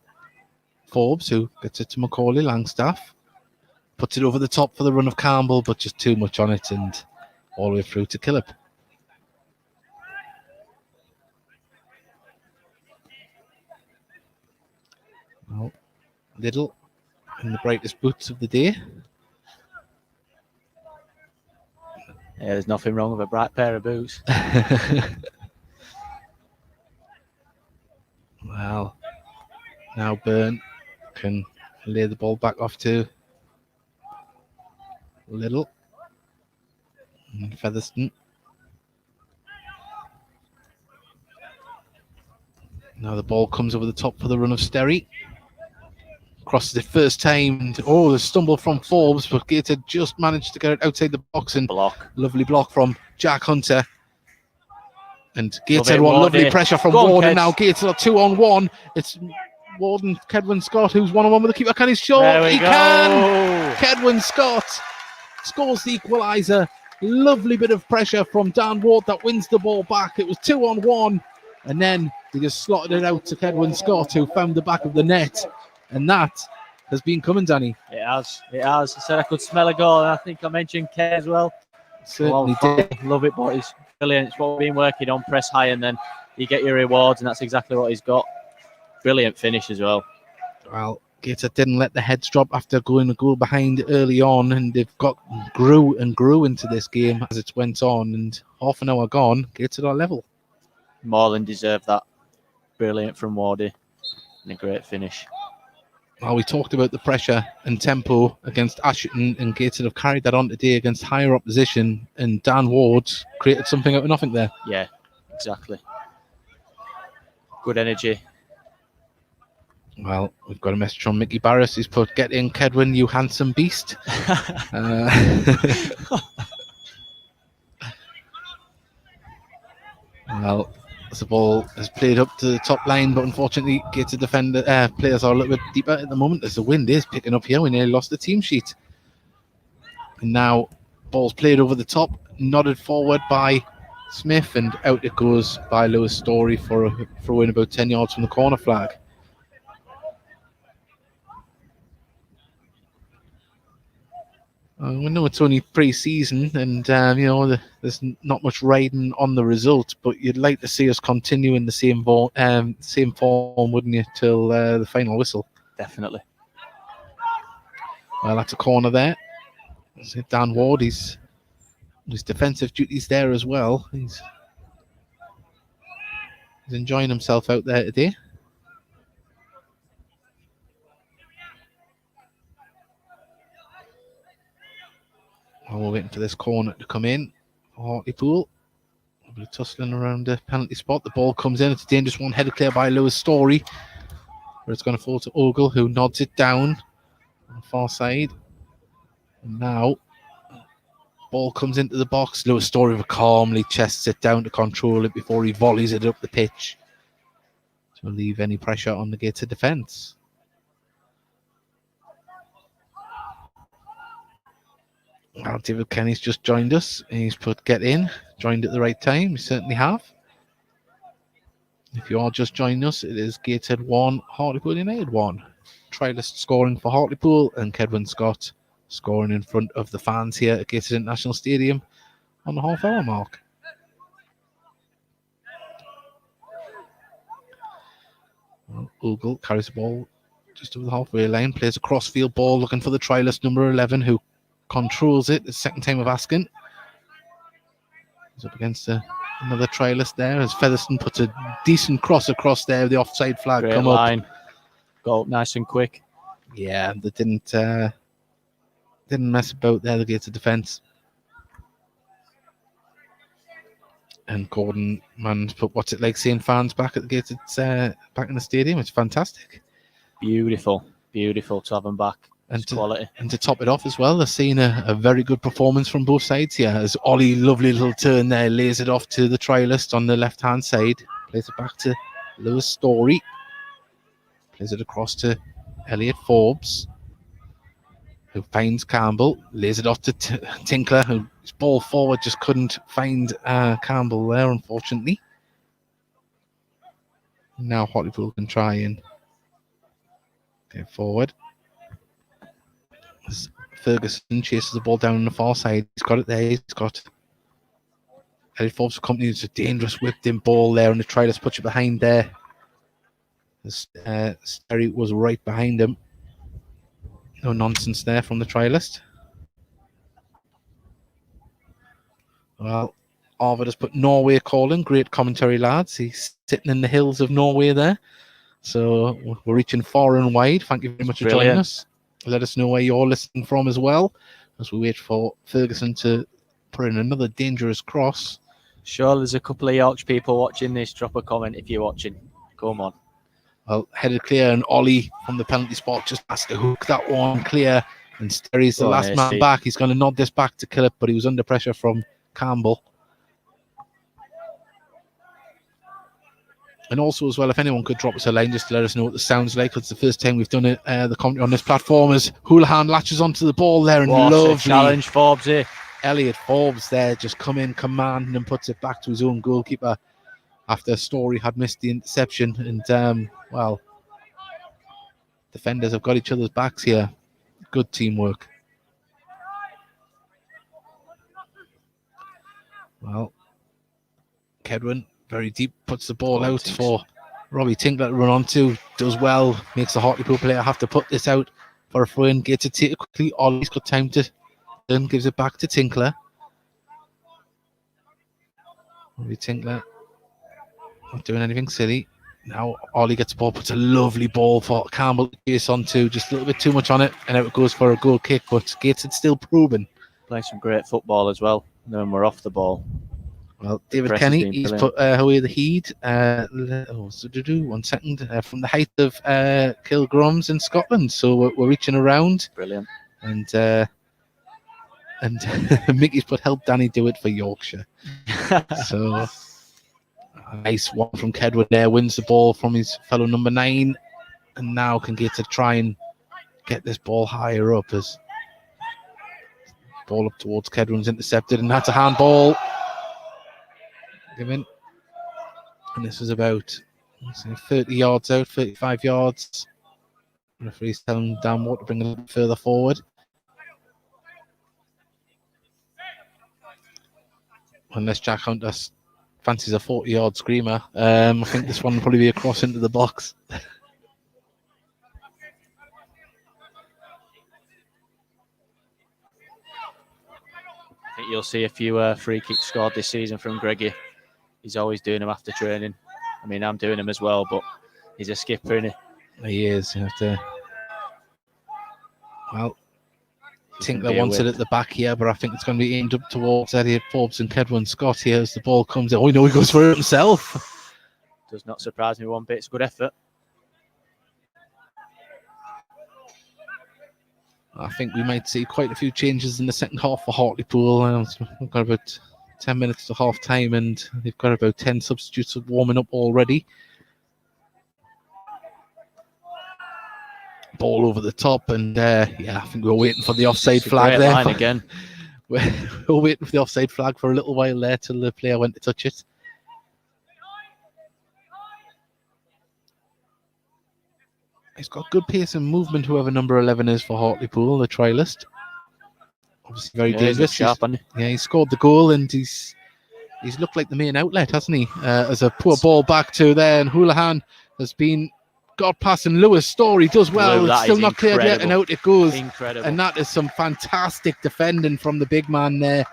Forbes, who gets it to Macaulay Langstaff. Puts it over the top for the run of Campbell, but just too much on it, and all the way through to Killip. Well, Little in the brightest boots of the day. Yeah, there's nothing wrong with a bright pair of boots. Well, now Byrne can lay the ball back off to Little and Featherstone. Now the ball comes over the top for the run of Sterry. Crosses it first time. Oh, the stumble from Forbes, but Gateshead just managed to get it outside the box, and Block. lovely block from Jack Hunter. And Gateshead it, want lovely Wardy. pressure from Go on, Warden. Keds. Now Gateshead are 2-on-1. It's Warden, Kedwin Scott, who's 1-on-1 with the keeper. Can he score? There we He go. can! Kedwin Scott scores the equaliser. Lovely bit of pressure from Dan Ward that wins the ball back. It was 2-on-1. And then he just slotted it out to Kedwin Scott, who found the back of the net. And that has been coming, Danny. It has. It has. I said I could smell a goal, and I think I mentioned K as well. Certainly Well, did. love it, boys. Brilliant. It's what we've been working on. Press high, and then you get your rewards, and that's exactly what he's got. Brilliant finish as well. Well, Gateshead didn't let the heads drop after going a goal behind early on, and they've grew into this game as it went on. And half an hour gone, Gateshead are level. More than deserved that. Brilliant from Wardy, and a great finish. Well, we talked about the pressure and tempo against Ashton, and Gateshead have carried that on today against higher opposition, and Dan Ward created something out of nothing there. Yeah, exactly. Good energy. Well, we've got a message from Mickey Barris. He's put, "Get in, Kedwin, you handsome beast." Well, the ball is played up to the top line, but unfortunately, Gateshead defender players are a little bit deeper at the moment as the wind is picking up here. We nearly lost the team sheet. And now, ball's played over the top, nodded forward by Smith, and out it goes by Lewis Story for a throw in about 10 yards from the corner flag. We know it's only pre-season, and there's not much riding on the result, but you'd like to see us continue in the same form, wouldn't you, till the final whistle? Definitely. Well, that's a corner there. Dan Ward, his defensive duties there as well. He's enjoying himself out there today. Well, we're waiting for this corner to come in. Hartlepool. A bit of tussling around the penalty spot. The ball comes in. It's a dangerous one, headed clear by Lewis Story, where it's going to fall to Ogle, who nods it down on the far side. And now, ball comes into the box. Lewis Story calmly chests it down to control it before he volleys it up the pitch to relieve any pressure on the Gateshead defence. Well, David Kenny's just joined us. He's put "get in," joined at the right time. We certainly have. If you are just joining us, it is Gateshead 1, Hartlepool United 1. Trialist scoring for Hartlepool, and Kedwin Scott scoring in front of the fans here at Gateshead International Stadium on the half-hour mark. Well, Ogle carries the ball just over the halfway line, plays a cross-field ball looking for the trialist number 11, who controls it. The second time of asking. He's up against another trialist there as Featherstone puts a decent cross across there. The offside flag Great come line. up. Goal nice and quick. Yeah, they didn't mess about there, the Gateshead defence. And Gordon Mann's put, "What's it like seeing fans back at the Gateshead, back in the stadium? It's fantastic." Beautiful to have them back. And quality. And to top it off as well, they're seeing a very good performance from both sides here. As Ollie, lovely little turn there, lays it off to the trialist on the left-hand side. Plays it back to Lewis Story. Plays it across to Elliot Forbes, who finds Campbell. Lays it off to Tinkler, whose ball forward just couldn't find Campbell there, unfortunately. Now Hartlepool can try and get forward. As Ferguson chases the ball down on the far side. He's got it there. He's got Elliot Forbes for company. It's a dangerous whipped-in ball there, and the trialist puts it behind there. Sterry was right behind him. No nonsense there from the trialist. Well, Arvid has put Norway calling. Great commentary, lads. He's sitting in the hills of Norway there. So we're reaching far and wide. Thank you very much for joining us. Let us know where you're listening from as well, as we wait for Ferguson to put in another dangerous cross. Sure, there's a couple of Yorkshire people watching this. Drop a comment if you're watching. Come on. Well, headed clear, and Ollie from the penalty spot just has to hook that one clear. And Sterry's the last man back. He's going to nod this back to Killip, but he was under pressure from Campbell. And also as well, if anyone could drop us a line just to let us know what this sounds like. It's the first time we've done it, the commentary on this platform, as Houlihan latches onto the ball there. And what lovely a challenge, Forbes here. Elliot Forbes there just come in command and puts it back to his own goalkeeper after Story had missed the interception. And, well, defenders have got each other's backs here. Good teamwork. Well, Kedwin, very deep, puts the ball out for Robbie Tinkler to run onto. Does well, makes the Hartlepool player have to put this out for a throw in. Gets it to it quickly. Ollie's got time to then gives it back to Tinkler. Robbie Tinkler not doing anything silly. Now Ollie gets the ball, puts a lovely ball for Campbell to chase onto. Just a little bit too much on it, and out it goes for a goal kick. But Gateshead still probing. Playing some great football as well. Then we're off the ball. Well, David Kenny, he's put away the heat. 1 second. From the height of Kilgrums in Scotland. So we're reaching around. Brilliant. And Mickey's put help Danny do it for Yorkshire. So a nice one from Kedwin there. Wins the ball from his fellow number 9. And now can get to try and get this ball higher up as ball up towards Kedwin's intercepted. And that's a handball. Given, and this is about 30 yards out, 35 yards. The referee's telling Dan Watt to bring it a little bit further forward. Unless Jack Hunter fancies a 40-yard screamer, I think this one will probably be a cross into the box. I think you'll see a few free kicks scored this season from Greggy. He's always doing them after training. I mean, I'm doing them as well, but he's a skipper, isn't he? He is. You have to. Well, Tinkler wants it at the back here, but I think it's going to be aimed up towards Elliot Forbes and Kedwin Scott here as the ball comes in. Oh, no, he goes for it himself. Does not surprise me one bit. It's a good effort. I think we might see quite a few changes in the second half for Hartlepool. We've got about 10 minutes to half time, and they've got about 10 substitutes warming up already. Ball over the top, and yeah, I think we're waiting for the offside flag there. Line again. We're waiting for the offside flag for a little while there till the player went to touch it. He's got good pace and movement, whoever number 11 is for Hartlepool, the trialist. Obviously very dangerous. Sharp, he scored the goal, and he's looked like the main outlet, hasn't he? As a poor ball back to there, and Houlihan has been got past, and Lewis Story does well. It's still not cleared yet, and out it goes. Incredible. And that is some fantastic defending from the big man there.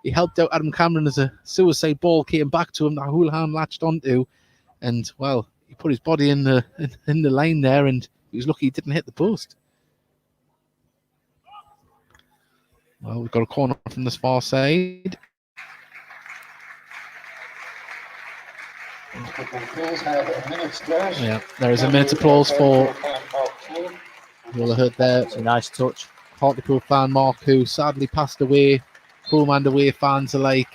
He helped out Adam Cameron as a suicide ball came back to him that Houlihan latched onto, and well, he put his body in the line there, and he was lucky he didn't hit the post. Well, we've got a corner from this far side. Yeah, there is a minute's applause for. You'll have heard there. It's a nice touch. Hartlepool fan Mark, who sadly passed away. Home and away fans alike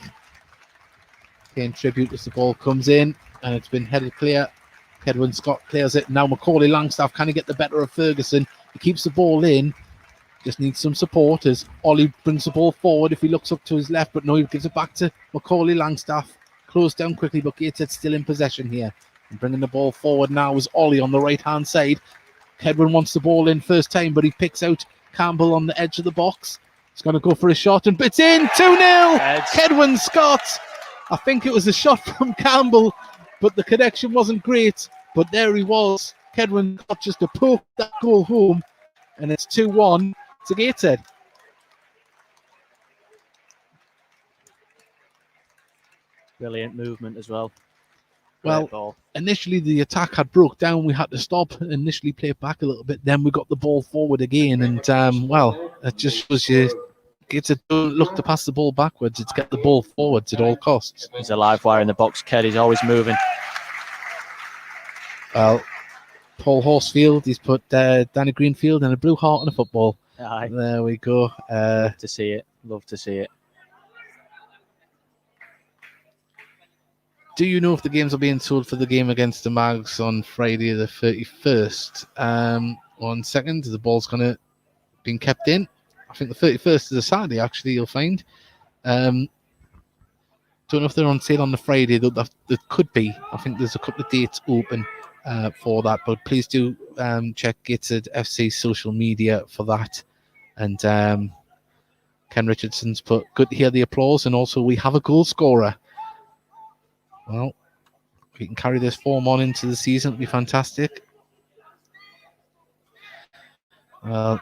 paying tribute as the ball comes in, and it's been headed clear. Kedwin Scott clears it. Now Macaulay Langstaff, can he get the better of Ferguson? He keeps the ball in. Just needs some support as Ollie brings the ball forward if he looks up to his left, but no, he gives it back to Macaulay Langstaff. Closed down quickly, but Gateshead still in possession here. And bringing the ball forward now is Ollie on the right-hand side. Kedwin wants the ball in first time, but he picks out Campbell on the edge of the box. He's going to go for a shot, and it's in! 2-0! Kedwin Scott! I think it was a shot from Campbell, but the connection wasn't great. But there he was. Kedwin Scott just to poke that goal home. and it's 2-1 to Gateshead. Brilliant movement as well. Well, Great ball. initially the attack had broke down. We had to stop, initially play it back a little bit. Then we got the ball forward again, and well, it just shows you Gateshead don't look to pass the ball backwards. It's get the ball forwards at all costs. He's a live wire in the box. Keddy's always moving. Well, Paul Horsefield, he's put Danny Greenfield and a blue heart on a football. Aye. There we go. Love to see it. Love to see it. Do you know if the games are being sold for the game against the Mags on Friday the 31st? 1 second, the ball's going to be kept in. I think the 31st is a Saturday, actually, you'll find. Don't know if they're on sale on the Friday, though that could be. I think there's a couple of dates open for that, but please do check Gateshead FC's social media for that. And Ken Richardson's put, good to hear the applause, and also we have a goal scorer. Well, we can carry this form on into the season. It'll be fantastic. Kedwin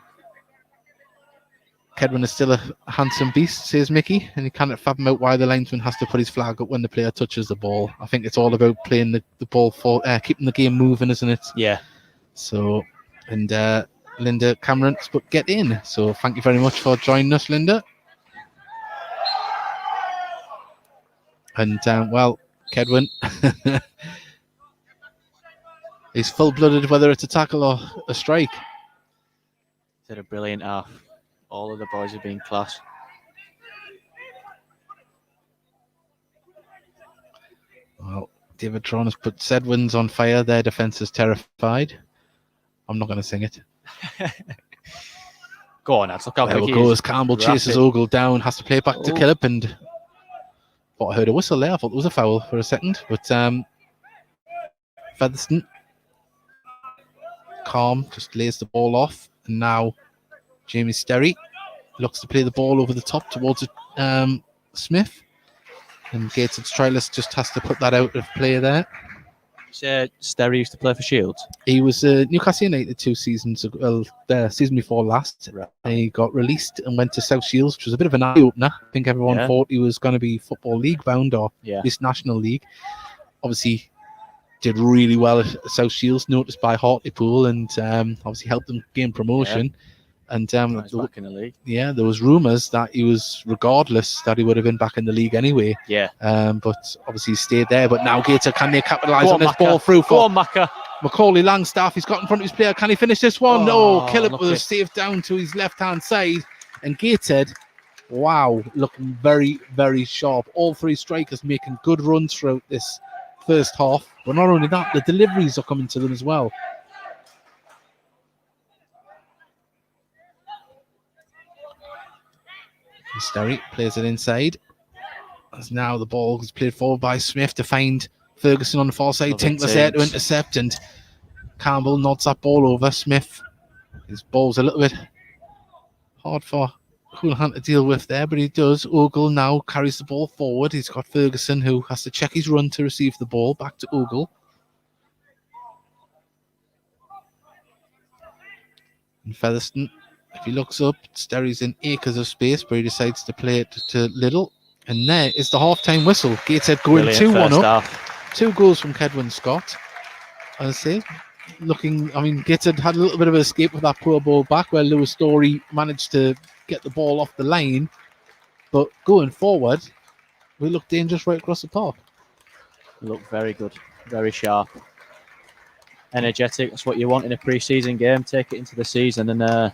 is still a handsome beast, says Mickey, and he can't fathom out why the linesman has to put his flag up when the player touches the ball. I think it's all about playing the ball for keeping the game moving, isn't it? Yeah. So, and Linda Cameron's put get in. So thank you very much for joining us, Linda. And well, Kedwin, he's full-blooded, whether it's a tackle or a strike. Did a brilliant half. All of the boys have been class. Well, David Tron has put Sedwin's on fire. Their defence is terrified. I'm not going to sing it. Go on, lads. Look how There quick we he go is. as Campbell Rapid. chases Ogle down, has to play it back to Oh. Killip, and thought I heard a whistle there. I thought it was a foul for a second, but Featherstone calm, just lays the ball off, and now Jamie Sterry looks to play the ball over the top towards Smith, and Gateshead's trialist just has to put that out of play there. Sterry used to play for Shields. He was Newcastle United 2 seasons ago, well, the season before last. Right. He got released and went to South Shields, which was a bit of an eye-opener. I think everyone Yeah. thought he was going to be Football League bound, or Yeah. at least National League. Obviously, did really well at South Shields, noticed by Hartlepool, and obviously helped them gain promotion. And He's back in the league. yeah, there was rumours that he was, regardless, that he would have been back in the league anyway. Yeah. But obviously he stayed there. But now Gateshead, can they capitalise Go on this Macca. ball through Go for on, Macca. Macaulay Langstaff? He's got in front of his player. Can he finish this one? Oh, No. Killip look with a at- save down to his left-hand side. And Gateshead, wow, looking very, very sharp. All three strikers making good runs throughout this first half. But not only that, the deliveries are coming to them as well. Sterry plays it inside. As now the ball is played forward by Smith to find Ferguson on the far side. Love it, Tinkler's there to Tinks. intercept, and Campbell nods that ball over. Smith, his ball's a little bit hard for Houlihan to deal with there, but he does. Ogle now carries the ball forward. He's got Ferguson, who has to check his run to receive the ball. Back to Ogle. And Featherstone, if he looks up, Sterry's in acres of space, but he decides to play it to Little. And there is the half-time whistle. Gateshead going Brilliant 2-1 first up. half. 2 goals from Kedwin Scott. As I say, Gateshead had a little bit of an escape with that poor ball back, where Lewis Story managed to get the ball off the line. But going forward, we look dangerous right across the park. Look very good. Very sharp. Energetic. That's what you want in a pre-season game. Take it into the season, and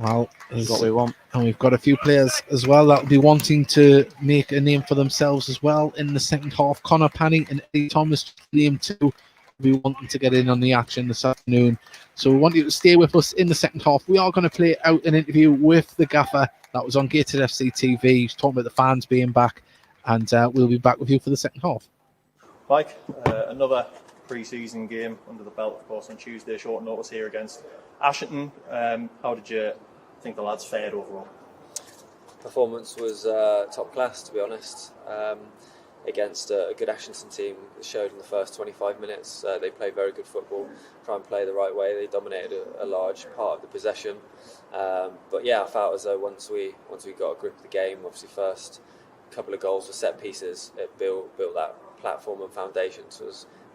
Well, that's what we want. and we've got a few players as well that will be wanting to make a name for themselves as well in the second half. Connor Panning and Eddie Thomas, name 2, will be wanting to get in on the action this afternoon. So we want you to stay with us in the second half. We are going to play out an interview with the gaffer that was on Gateshead FC TV. He's talking about the fans being back, and we'll be back with you for the second half. Mike, another pre-season game under the belt, of course, on Tuesday, short notice here against Ashington. How did you think the lads fared overall? Performance was top class, to be honest. against a good Ashington team that showed in the first 25 minutes. They played very good football, try and play the right way. They dominated a large part of the possession. But yeah, I felt as though once we got a grip of the game, obviously first couple of goals were set pieces. It built that platform and foundations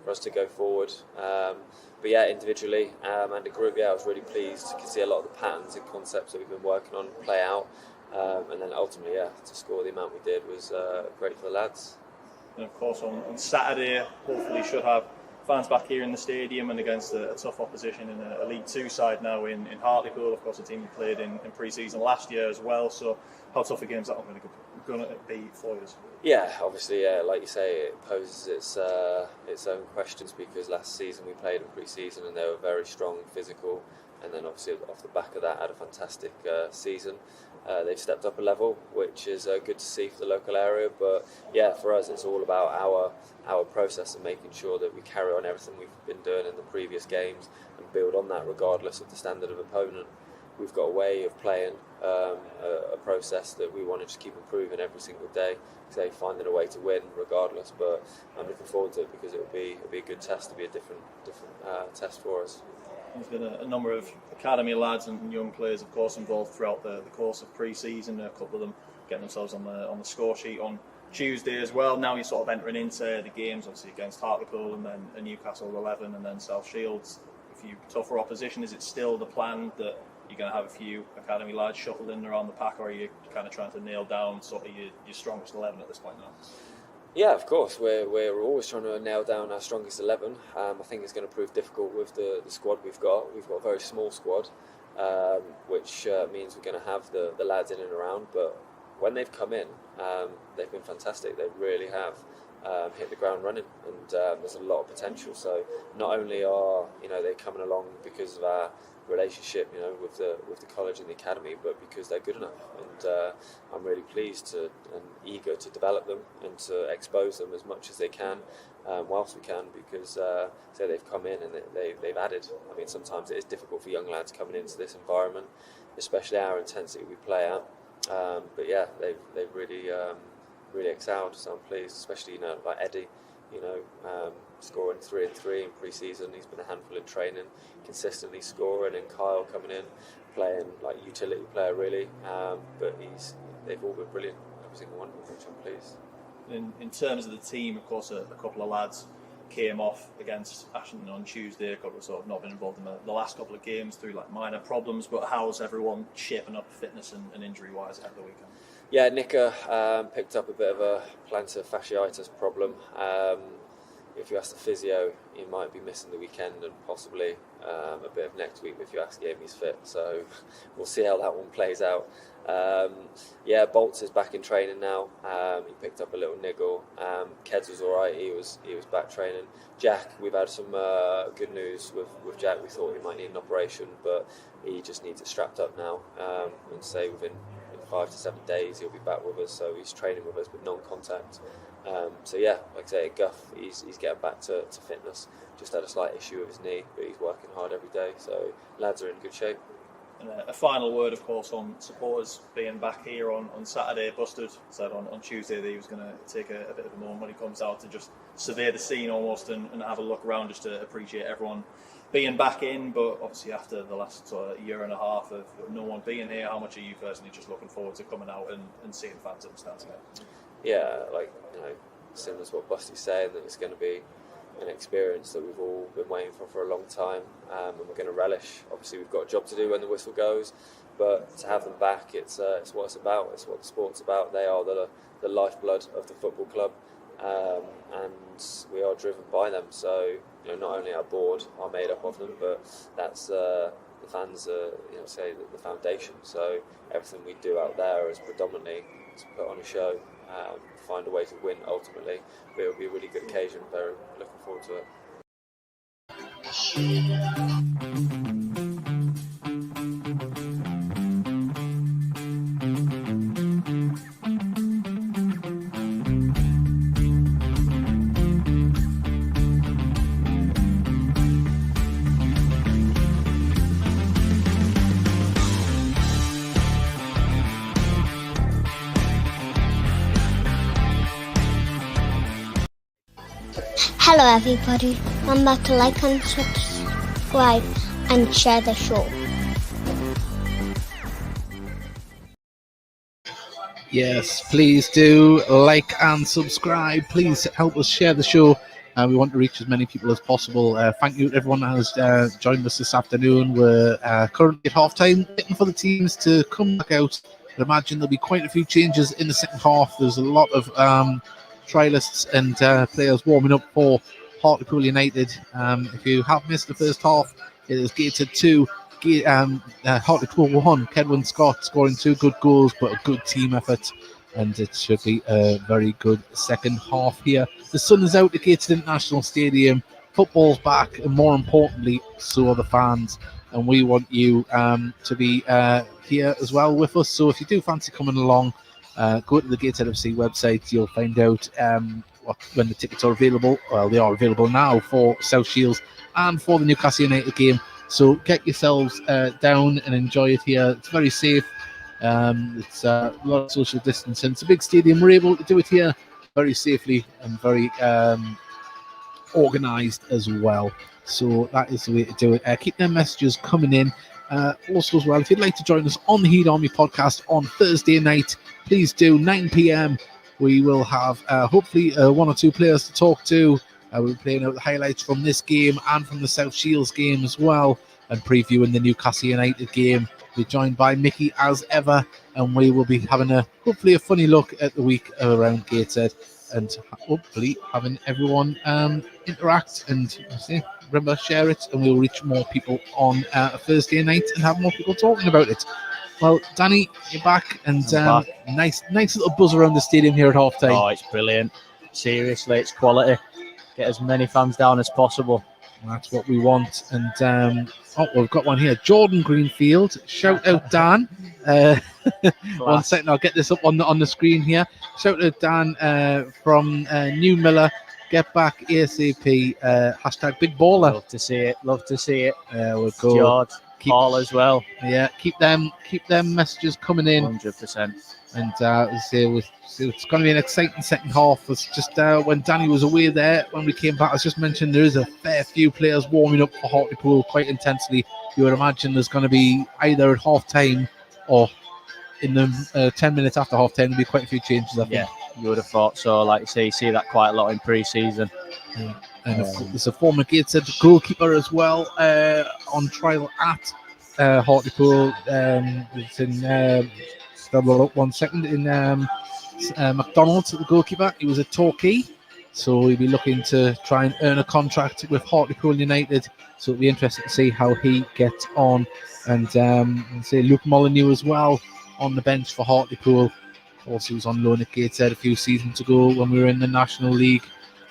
for us to go forward. But yeah, individually and the group, I was really pleased. You can see a lot of the patterns and concepts that we've been working on play out. And then ultimately, to score the amount we did was great for the lads. And of course, on Saturday, hopefully should have fans back here in the stadium and against a tough opposition in a League Two side now in Hartlepool. Of course, a team we played in pre-season last year as well. So how tough a game is that going to be for you? Yeah, obviously, like you say, it poses its own questions because last season we played in pre-season and they were very strong, physical, and then obviously off the back of that had a fantastic season. They've stepped up a level, which is good to see for the local area. But yeah, for us, it's all about our process and making sure that we carry on everything we've been doing in the previous games and build on that regardless of the standard of opponent. We've got a way of playing, a process that we want to just keep improving every single day. So finding a way to win regardless. But I'm looking forward to it because it'll be a good test, to be a different test for us. There's been a number of academy lads and young players, of course, involved throughout the course of pre-season. A couple of them getting themselves on the score sheet on Tuesday as well. Now you're sort of entering into the games, obviously against Hartlepool and then a Newcastle 11 and then South Shields. A few tougher opposition. Is it still the plan that you're going to have a few academy lads shuffled in around the pack, or are you kind of trying to nail down sort of your strongest 11 at this point now? Yeah, of course. We're always trying to nail down our strongest 11. I think it's going to prove difficult with the squad we've got. We've got a very small squad, which means we're going to have the lads in and around. But when they've come in, they've been fantastic. They really have hit the ground running, and there's a lot of potential. So not only are they coming along because of our relationship with the college and the academy, but because they're good enough, and I'm really pleased and eager to develop them and to expose them as much as they can whilst we can, because say they've come in and they've added. I mean, sometimes it is difficult for young lads coming into this environment, especially our intensity we play at, but yeah, they've really excelled, so I'm pleased, especially like Eddie, scoring 3 and 3 in pre-season. He's been a handful in training, consistently scoring, and Kyle coming in, playing like utility player really, but they've all been brilliant, every single one, which I'm pleased. In terms of the team, of course, a couple of lads came off against Ashington on Tuesday. A couple of sort of not been involved in the last couple of games through like minor problems, but how's everyone shaping up fitness and injury-wise ahead of the weekend? Yeah, Nicker picked up a bit of a plantar fasciitis problem. If you ask the physio, he might be missing the weekend and possibly a bit of next week if you ask him, he's fit. So we'll see how that one plays out. Bolts is back in training now. He picked up a little niggle. Keds was all right. He was back training. Jack, we've had some good news with Jack. We thought he might need an operation, but he just needs it strapped up now. And say within 5 to 7 days he'll be back with us. So he's training with us but non-contact. Like I say, Guff, he's getting back to fitness. Just had a slight issue with his knee, but he's working hard every day. So lads are in good shape. And a final word, of course, on supporters being back here on Saturday. Bustard said on Tuesday that he was going to take a bit of a moment when he comes out to just survey the scene almost and have a look around just to appreciate everyone being back in. But obviously after the last sort of year and a half of no one being here, how much are you personally just looking forward to coming out and seeing fans in the stands again? Yeah, similar to what Busty's saying, that it's going to be an experience that we've all been waiting for a long time, and we're going to relish. Obviously we've got a job to do when the whistle goes, but to have them back, it's what it's about, it's what the sport's about. They are the lifeblood of the football club, and we are driven by them. So not only our board are made up of them, but that's the fans say that the foundation. So everything we do out there is predominantly to put on a show, find a way to win ultimately, but it'll be a really good occasion. Very looking forward to it. Hello everybody, remember to like and subscribe and share the show. Yes, please do like and subscribe. Please help us share the show. We want to reach as many people as possible. Thank you to everyone that has joined us this afternoon. We're currently at half-time, waiting for the teams to come back out. I imagine there'll be quite a few changes in the second half. There's a lot of trialists and players warming up for Hartlepool United. If you have missed the first half, it is Gateshead 2, Hartlepool 1. Kedwin Scott scoring 2 good goals, but a good team effort. And it should be a very good second half here. The sun is out at Gateshead International Stadium. Football's back, and more importantly, so are the fans. And we want you to be here as well with us. So if you do fancy coming along, go to the Gateshead FC website. You'll find out when the tickets are available. Well, they are available now for South Shields and for the Newcastle United game. So get yourselves down and enjoy it here. It's very safe. It's a lot of social distancing. It's a big stadium. We're able to do it here very safely and very organised as well. So that is the way to do it. Keep them messages coming in. Also as well, if you'd like to join us on the Heat Army podcast on Thursday night, please do, 9 p.m. We will have hopefully 1 or 2 players to talk to. We'll be playing out the highlights from this game and from the South Shields game as well, and previewing the Newcastle United game. We're joined by Mickey as ever, and we will be having hopefully a funny look at the week around Gateshead, and hopefully having everyone interact and remember, share it, and we'll reach more people on a Thursday night and have more people talking about it. Well, Danny, you're back, and nice little buzz around the stadium here at half time. Oh, it's brilliant. Seriously, it's quality. Get as many fans down as possible. That's what we want. And we've got one here. Jordan Greenfield. Shout out Dan. 1 second, I'll get this up on the screen here. Shout out Dan from New Miller. Get back ASAP. Hashtag Big Baller. Love to see it. Love to see it. We'll go. George, Paul as well. Yeah, keep them messages coming in. 100%. And it's going to be an exciting second half. It's just when Danny was away there, when we came back, as just mentioned, there is a fair few players warming up for Hartlepool quite intensely. You would imagine there's going to be either at half time or in the 10 minutes after half time, there'll be quite a few changes, I think. Yeah, you would have thought so. Like you say, you see that quite a lot in pre-season. Yeah. And there's a former Gateshead goalkeeper as well on trial at Hartlepool. It's in 1 second in McDonald, the goalkeeper. He was at Torquay, so he'll be looking to try and earn a contract with Hartlepool United. So it'll be interesting to see how he gets on. And say Luke Molyneux as well on the bench for Hartlepool. Of course, he was on loan at Gateshead a few seasons ago when we were in the National League,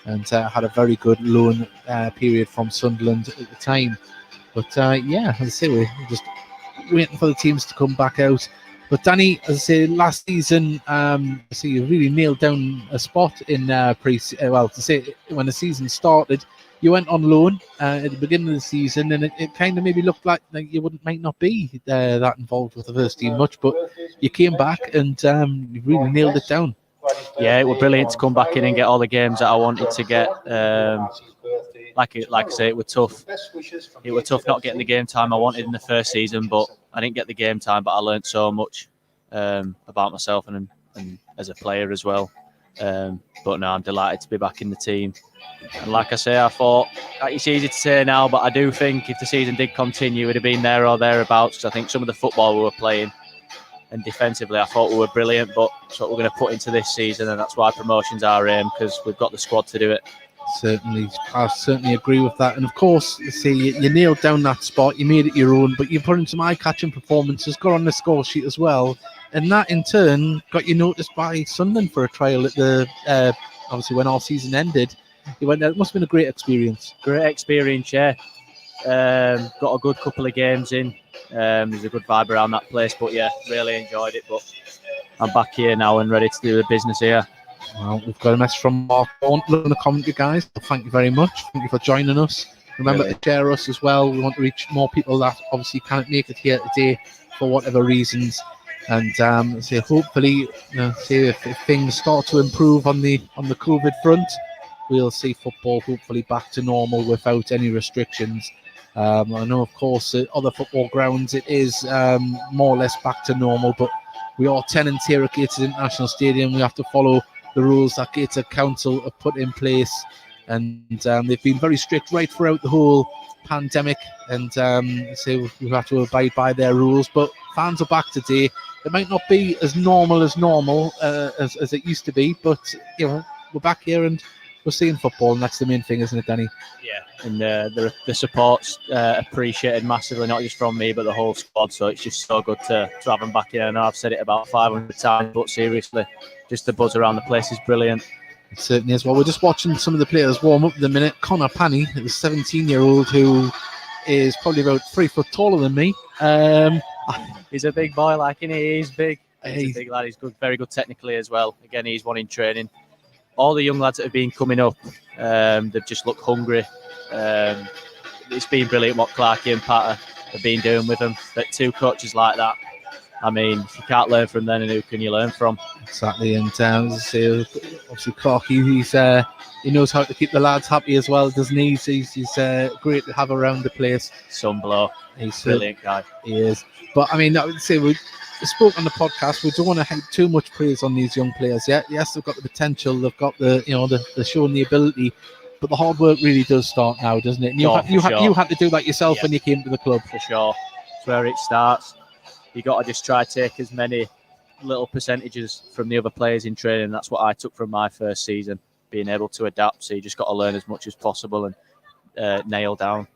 and had a very good loan period from Sunderland at the time. But yeah, as I say, we're just waiting for the teams to come back out. But Danny, as I say, last season, you really nailed down a spot in when the season started, you went on loan at the beginning of the season, and it kind of maybe looked like you might not be that involved with the first team much, but you came back and you really nailed it down. Yeah, it was brilliant to come back in and get all the games that I wanted to get. Like I say, it was tough. It was tough not getting the game time I wanted in the first season, but I didn't get the game time, but I learned so much about myself and as a player as well. But no, I'm delighted to be back in the team. And like I say, I thought, it's easy to say now, but I do think if the season did continue, it would have been there or thereabouts. Because I think some of the football we were playing and defensively, I thought we were brilliant, but that's what we're going to put into this season, and that's why promotion's our aim, because we've got the squad to do it. Certainly, I certainly agree with that. And of course, you nailed down that spot, you made it your own, but you put in some eye-catching performances, got on the score sheet as well, and that in turn got you noticed by Sunderland for a trial at the obviously when our season ended. You went there. It must have been a great experience. Great experience, yeah. Got a good couple of games in. There's a good vibe around that place, but yeah, really enjoyed it. But I'm back here now and ready to do the business here. Well, we've got a message from Mark. Love the commentary, guys. Thank you very much. Thank you for joining us. Remember to share us as well. We want to reach more people that obviously can't make it here today for whatever reasons. And hopefully, if things start to improve on the COVID front, we'll see football hopefully back to normal without any restrictions. I know, of course, at other football grounds it is more or less back to normal, but we are tenants here at Gateshead International Stadium. We have to follow the rules that Gateshead Council have put in place, and they've been very strict right throughout the whole pandemic, and so we have to abide by their rules. But fans are back today. It might not be as normal as it used to be, but we're back here and we're seeing football, and that's the main thing, isn't it, Danny? Yeah, and the support's appreciated massively, not just from me but the whole squad. So it's just so good to have them back here. I know I've said it about 500 times, but seriously, just the buzz around the place is brilliant. It certainly is. Well, we're just watching some of the players warm up at the minute. Connor Panny, the 17-year-old who is probably about 3 foot taller than me. He's a big boy, he's big. He's a big lad. He's good, very good technically as well. Again, he's one in training. All the young lads that have been coming up, they've just looked hungry. It's been brilliant what Clarkie and Pat have been doing with them. But 2 coaches like that, I mean, if you can't learn from them, and who can you learn from? Exactly, and as I say, obviously Clarkie, he knows how to keep the lads happy as well, doesn't he? He's great to have around the place. Some blow. He's a brilliant guy. He is. But I mean, I would say we spoke on the podcast. We don't want to have too much praise on these young players yet. Yes, they've got the potential. They've got the showing the ability. But the hard work really does start now, doesn't it? And you had to do that yourself when you came to the club. For sure. That's where it starts. You got to just try to take as many little percentages from the other players in training. That's what I took from my first season, being able to adapt. So you just got to learn as much as possible and nail down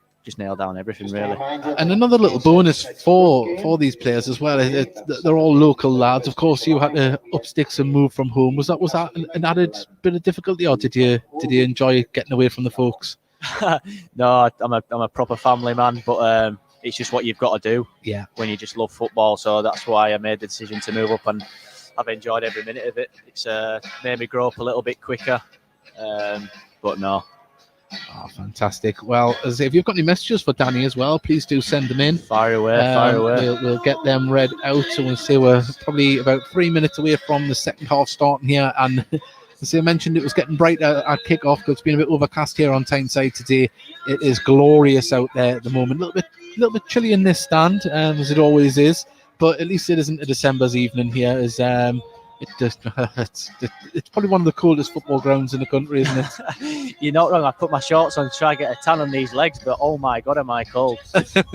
everything, really. And another little bonus for these players as well, they're all local lads. Of course, you had to up sticks and move from home. Was that an added bit of difficulty, or did you enjoy getting away from the folks? No, I'm a proper family man, but it's just what you've got to do. Yeah. When you just love football, so that's why I made the decision to move up, and I've enjoyed every minute of it. It's made me grow up a little bit quicker, but no. Oh, fantastic. Well, if you've got any messages for Danny as well, please do send them in. Fire away. We'll get them read out. So we'll say we're probably about 3 minutes away from the second half starting here. And as I mentioned, it was getting brighter at kickoff because it's been a bit overcast here on Tyneside today. It is glorious out there at the moment. A little bit chilly in this stand, as it always is. But at least it isn't a December's evening here. It's probably one of the coolest football grounds in the country, isn't it? You're not wrong. I put my shorts on to try and get a tan on these legs, but oh my God, am I cold. Yeah,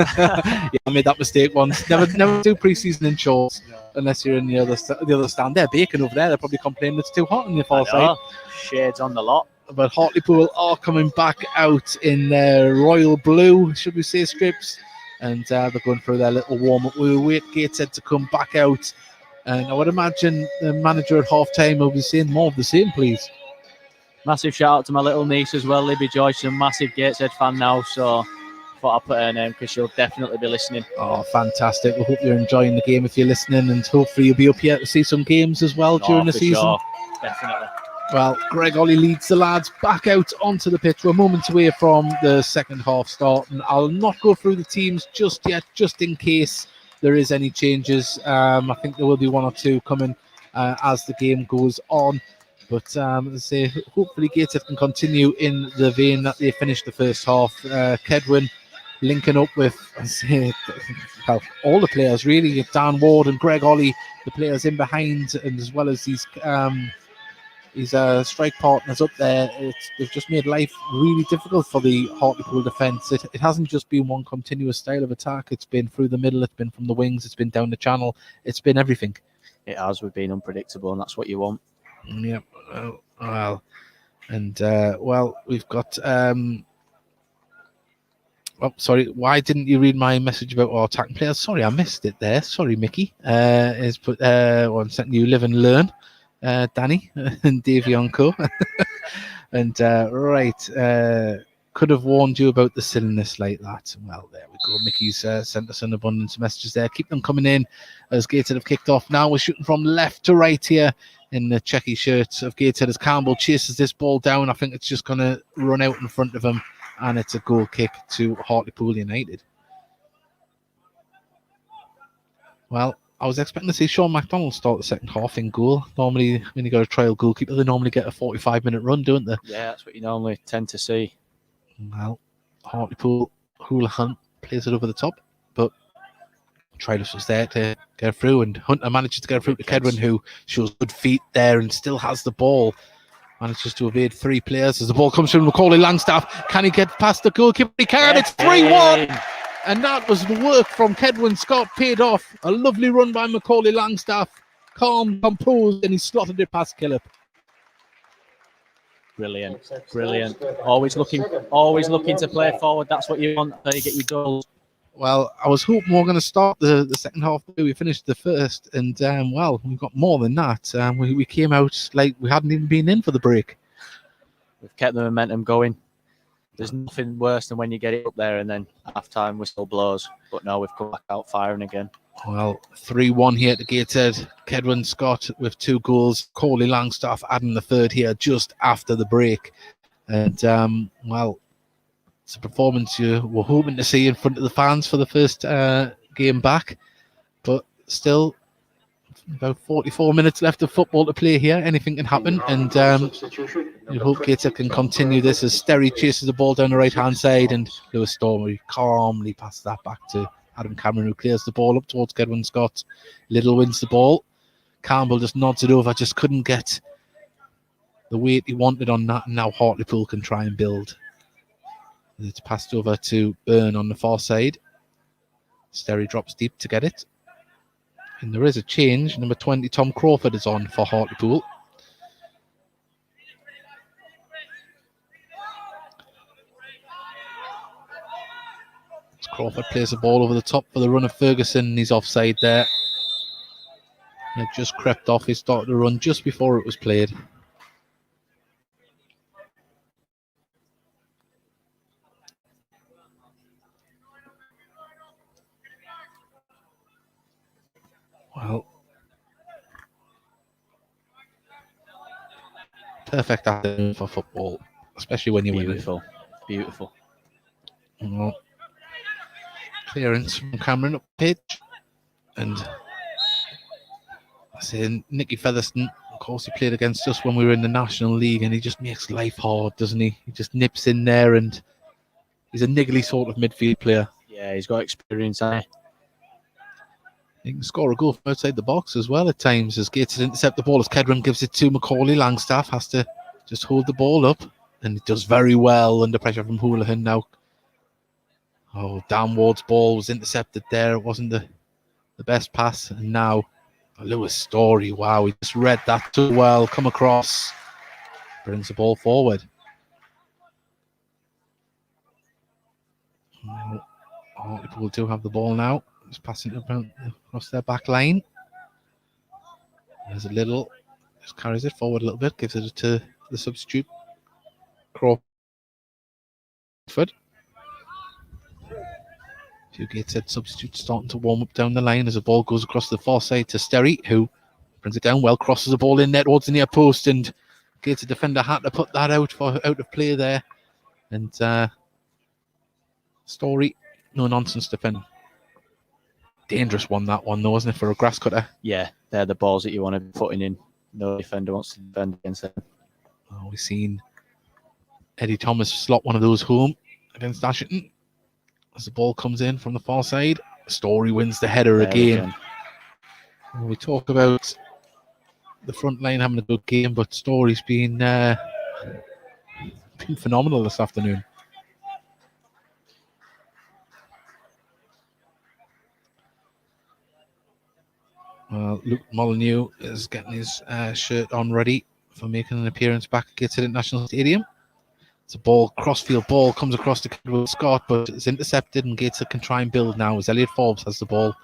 I made that mistake once. Never do pre-season in shorts unless you're in the other stand. They're baking over there. They're probably complaining it's too hot on the far side. Shades on the lot. But Hartlepool are coming back out in their royal blue, should we say, strips. And they're going through their little warm-up. We wait Gateshead to come back out. And I would imagine the manager at half-time will be saying more of the same, please. Massive shout out to my little niece as well, Libby Joyce. She's a massive Gateshead fan now, so I thought I'd put her name because she'll definitely be listening. Oh, fantastic. We hope you're enjoying the game if you're listening, and hopefully you'll be up here to see some games as well during the season. Sure. Definitely. Well, Greg Ollie leads the lads back out onto the pitch. We're moments away from the second half start, and I'll not go through the teams just yet, just in case there is any changes. I think there will be 1 or 2 coming as the game goes on. But as I say, hopefully Gateshead can continue in the vein that they finished the first half. Kedwin linking up with, all the players really. Dan Ward and Greg Ollie, the players in behind, and as well as these strike partners up there. They've just made life really difficult for the Hartlepool defence. It hasn't just been one continuous style of attack. It's been through the middle, it's been from the wings, it's been down the channel, it's been everything. It has. We've been unpredictable, and that's what you want. Yeah. Well, and we've got. Sorry. Why didn't you read my message about our attacking players? Sorry, I missed it there. Sorry, Mickey. Is put one sent you live and learn. Danny and Davey Onco. And could have warned you about the silliness like that. Well, there we go. Mickey's sent us an abundance of messages there. Keep them coming in as Gateshead have kicked off. Now we're shooting from left to right here in the checky shirt of Gateshead as Campbell chases this ball down. I think it's just going to run out in front of him, and it's a goal kick to Hartlepool United. Well, I was expecting to see Sean McDonald start the second half in goal. Normally, when you got a trial goalkeeper, they normally get a 45-minute run, don't they? Yeah, that's what you normally tend to see. Well, Hartlepool Houlihan plays it over the top, but Tritus was there to get through, and Hunter manages to get through to Kedwin, who shows good feet there and still has the ball. Manages to evade 3 players as the ball comes from Macaulay Langstaff. Can he get past the goalkeeper? He can. It's 3-1. And that was the work from Kedwin Scott, paid off. A lovely run by Macaulay Langstaff. Calm, composed, and he slotted it past Killip. Brilliant, brilliant. Always looking to play forward. That's what you want. There you get your goals. Well, I was hoping we were going to start the second half. We finished the first, and well, we got more than that. We came out like we hadn't even been in for the break. We've kept the momentum going. There's nothing worse than when you get it up there and then half-time whistle blows. But no, we've come back out firing again. Well, 3-1 here at Gateshead. Kedwin Scott with 2 goals. Corley Langstaff adding the third here just after the break. And, well, it's a performance you were hoping to see in front of the fans for the first game back. But still, about 44 minutes left of football to play here. Anything can happen. And you hope Gateshead can continue this as Sterry chases the ball down the right-hand side. And Lewis Stormy calmly passes that back to Adam Cameron, who clears the ball up towards Kedwin Scott. Little wins the ball. Campbell just nods it over. Just couldn't get the weight he wanted on that. And now Hartlepool can try and build. It's passed over to Byrne on the far side. Sterry drops deep to get it. And there is a change. Number 20, Tom Crawford, is on for Hartlepool. Crawford plays the ball over the top for the run of Ferguson. He's offside there. And it just crept off. He started to run just before it was played. Well, perfect afternoon for football, especially when you win it. Beautiful, beautiful. Well, clearance from Cameron up pitch, and I say Nicky Featherstone. Of course, he played against us when we were in the National League, and he just makes life hard, doesn't he? He just nips in there, and he's a niggly sort of midfield player. Yeah, he's got experience, hasn't he? He can score a goal from outside the box as well at times, as Gates intercept the ball as Kedwin gives it to Macaulay. Langstaff has to just hold the ball up, and he does very well under pressure from Houlihan now. Oh, downwards ball was intercepted there. It wasn't the best pass. And now Lewis Story, wow, he just read that too well. Come across, brings the ball forward. Hartlepool do have the ball now. Just passing it across their back line. There's a little, just carries it forward a little bit, gives it to the substitute, Crawford. Few Gateshead substitutes starting to warm up down the line as the ball goes across the far side to Sterry, who brings it down well, crosses the ball in net towards the near post, and Gateshead defender had to put that out of play there. And Story, no nonsense defending. Dangerous one, that one though, wasn't it, for a grass cutter? Yeah, they're the balls that you want to be putting in. No defender wants to defend against them. Oh, we've seen Eddie Thomas slot one of those home against Ashington. As the ball comes in from the far side, Story wins the header again. We talk about the front line having a good game, but Story's been phenomenal this afternoon. Well, Luke Molyneux is getting his shirt on ready for making an appearance back at Gateshead International Stadium. It's a ball, crossfield ball, comes across to Kedwin Scott, but it's intercepted, and Gateshead can try and build now as Elliot Forbes has the ball,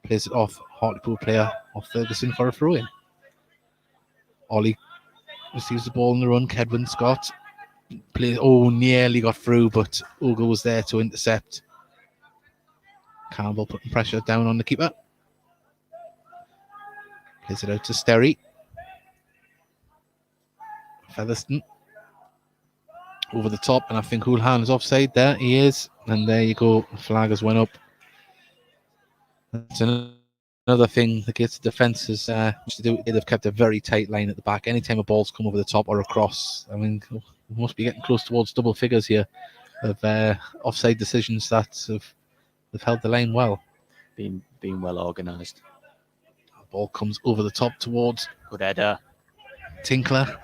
plays it off Hartlepool player, off Ferguson for a throw-in. Ollie receives the ball in the run. Kedwin Scott nearly got through, but Ogle was there to intercept. Campbell putting pressure down on the keeper. Plays it out to Sterry. Featherstone over the top, and I think Houlihan is offside there. He is, and there you go. The flag has went up. That's an another thing the Gateshead defence has to do. They've kept a very tight line at the back. Anytime a ball's come over the top or across, I mean, we must be getting close towards double figures here of offside decisions that have held the line well. Being well organised. The ball comes over the top towards Good header. Tinkler.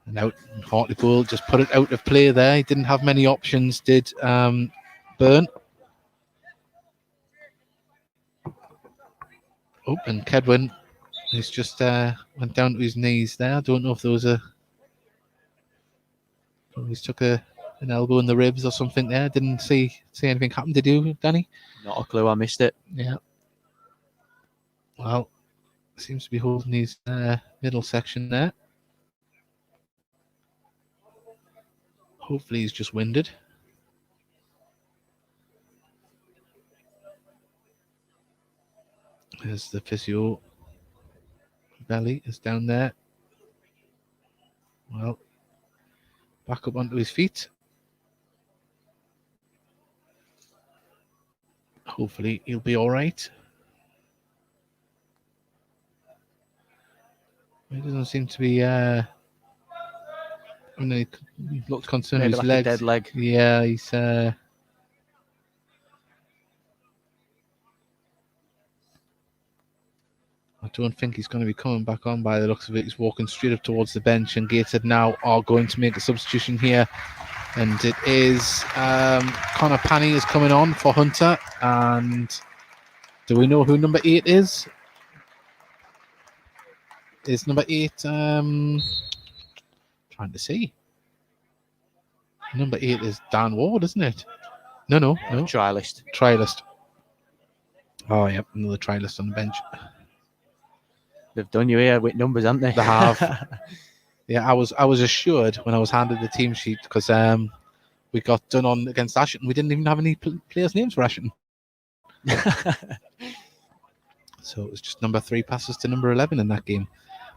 And out Hartlepool just put it out of play there. He didn't have many options, did Byrne. Oh, and Kedwin, he's just went down to his knees there. I don't know if there was he's took an elbow in the ribs or something there. Didn't see anything happen. Did you, Danny? Not a clue. I missed it. Yeah. Well, seems to be holding his middle section there. Hopefully he's just winded. There's the physio. Belly is down there. Well, back up onto his feet. Hopefully he'll be all right. He doesn't seem to be. I mean, he looked concerned with his Maybe like legs. a dead leg. Yeah, he's. I don't think he's going to be coming back on by the looks of it. He's walking straight up towards the bench, and Gateshead now are going to make a substitution here. And it is Connor Panny is coming on for Hunter. And do we know who number 8 is? Is number 8 trying to see? Number 8 is Dan Ward, isn't it? No. Trialist. Oh, yep, another trialist on the bench. They've done you here with numbers, haven't they? They have. Yeah, I was assured when I was handed the team sheet because we got done on against Ashton. We didn't even have any players' names for Ashton. So it was just number 3 passes to number 11 in that game.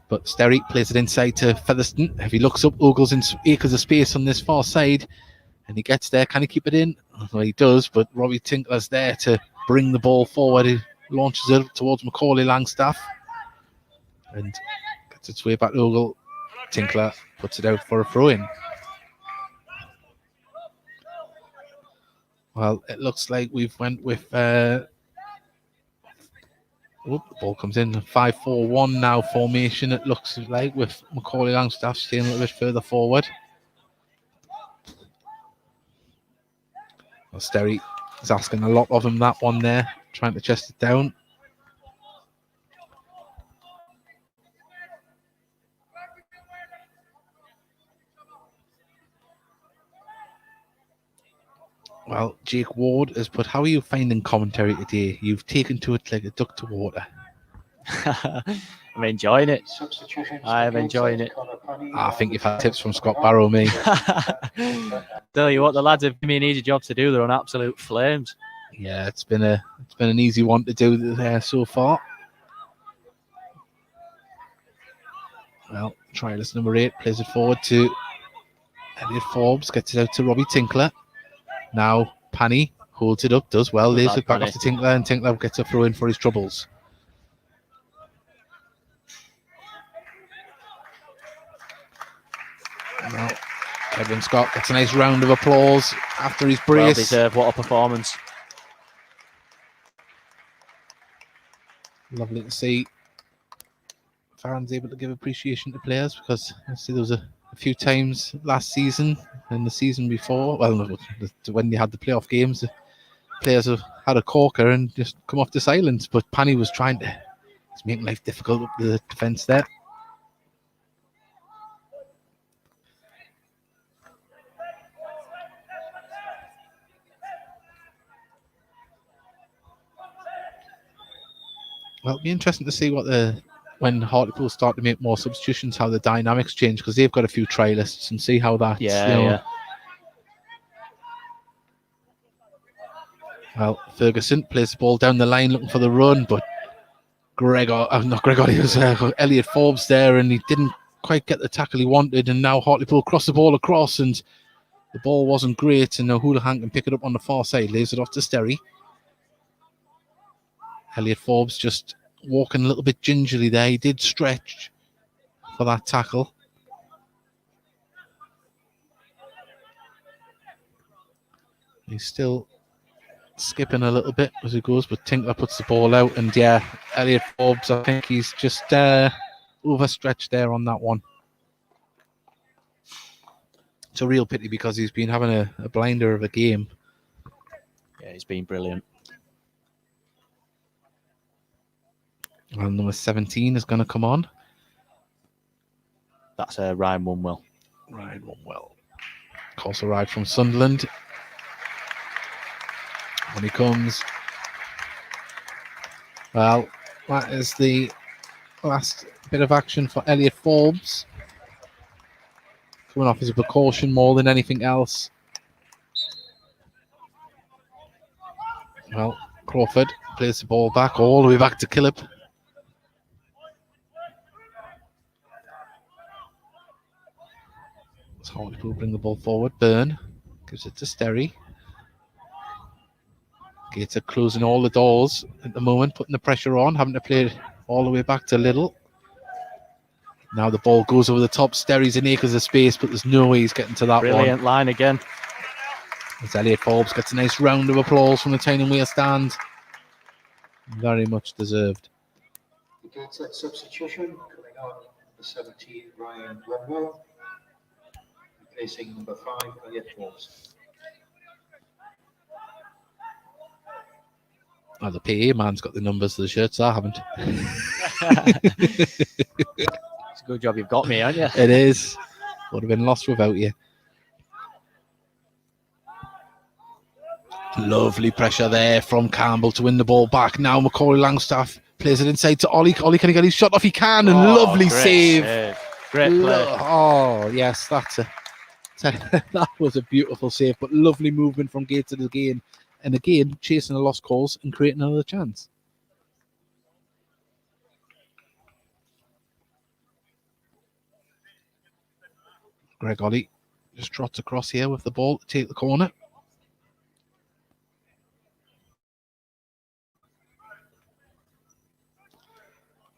But Sterry plays it inside to Featherstone. If he looks up, Ogle's in acres of space on this far side. And he gets there. Can he keep it in? Well, he does, but Robbie Tinkler's there to bring the ball forward. He launches it towards Macaulay Langstaff. And gets its way back to Ogle. Tinkler puts it out for a throw-in. Well, it looks like we've went with... the ball comes in. 5-4-1 now formation, it looks like, with Macaulay Langstaff staying a little bit further forward. Well, Sterry is asking a lot of him, that one there, trying to chest it down. Well, Jake Ward has put, how are you finding commentary today? You've taken to it like a duck to water. I'm enjoying it. I am enjoying it. I think you've had tips from Scott Barrow, me. Tell you what, the lads have given me an easy job to do. They're on absolute flames. Yeah, it's been an easy one to do there so far. Well, trialist number 8 plays it forward to Elliot Forbes, gets it out to Robbie Tinkler. Now Panny holds it up, does well, lays it back off to Tinkler, and Tinkler gets a throw in for his troubles. Now Kevin Scott gets a nice round of applause after his brace. Well deserved, what a performance. Lovely to see fans able to give appreciation to players, because I see there was a few times last season and the season before, well, when they had the playoff games, the players have had a corker and just come off the silence, but Panny was trying to make life difficult with the defence there. Well, it'll be interesting to see when Hartlepool start to make more substitutions, how the dynamics change, because they've got a few trialists, and see how that's... Yeah. Well, Ferguson plays the ball down the line looking for the run, but Elliot Forbes there, and he didn't quite get the tackle he wanted, and now Hartlepool cross the ball across, and the ball wasn't great, and O'Houlihan can pick it up on the far side, lays it off to Sterry. Elliot Forbes just walking a little bit gingerly there. He did stretch for that tackle. He's still skipping a little bit as he goes, but Tinkler puts the ball out. And yeah, Elliot Forbes, I think he's just overstretched there on that one. It's a real pity because he's been having a blinder of a game. Yeah, he's been brilliant. And number 17 is going to come on. That's Ryan Wunwell. Ryan Wunwell. Also ride from Sunderland. When he comes. Well, that is the last bit of action for Elliot Forbes. Coming off as a precaution more than anything else. Well, Crawford plays the ball back all the way back to Killip. So Hartlepool bring the ball forward. Byrne gives it to Sterry. Gator closing all the doors at the moment, putting the pressure on, having to play it all the way back to Little. Now the ball goes over the top. Sterry's in acres of space, but there's no way he's getting to that Brilliant line again. As Elliot Forbes gets a nice round of applause from the Tyne and Wear stand. Very much deserved. The Gateshead substitution coming on number 17, Ryan Wunwell, replacing number 5, Elliot Forbes. Oh, the PA man's got the numbers of the shirts. I haven't. It's a good job you've got me, aren't you? It is. Would have been lost without you. Lovely pressure there from Campbell to win the ball back. Now Macaulay Langstaff plays it inside to Ollie. Ollie, can he get his shot off? He can. And lovely save. Great play. Oh, yes, that's that was a beautiful save, but lovely movement from Gateshead again. And again, chasing the lost calls and creating another chance. Greg Ollie just trots across here with the ball to take the corner.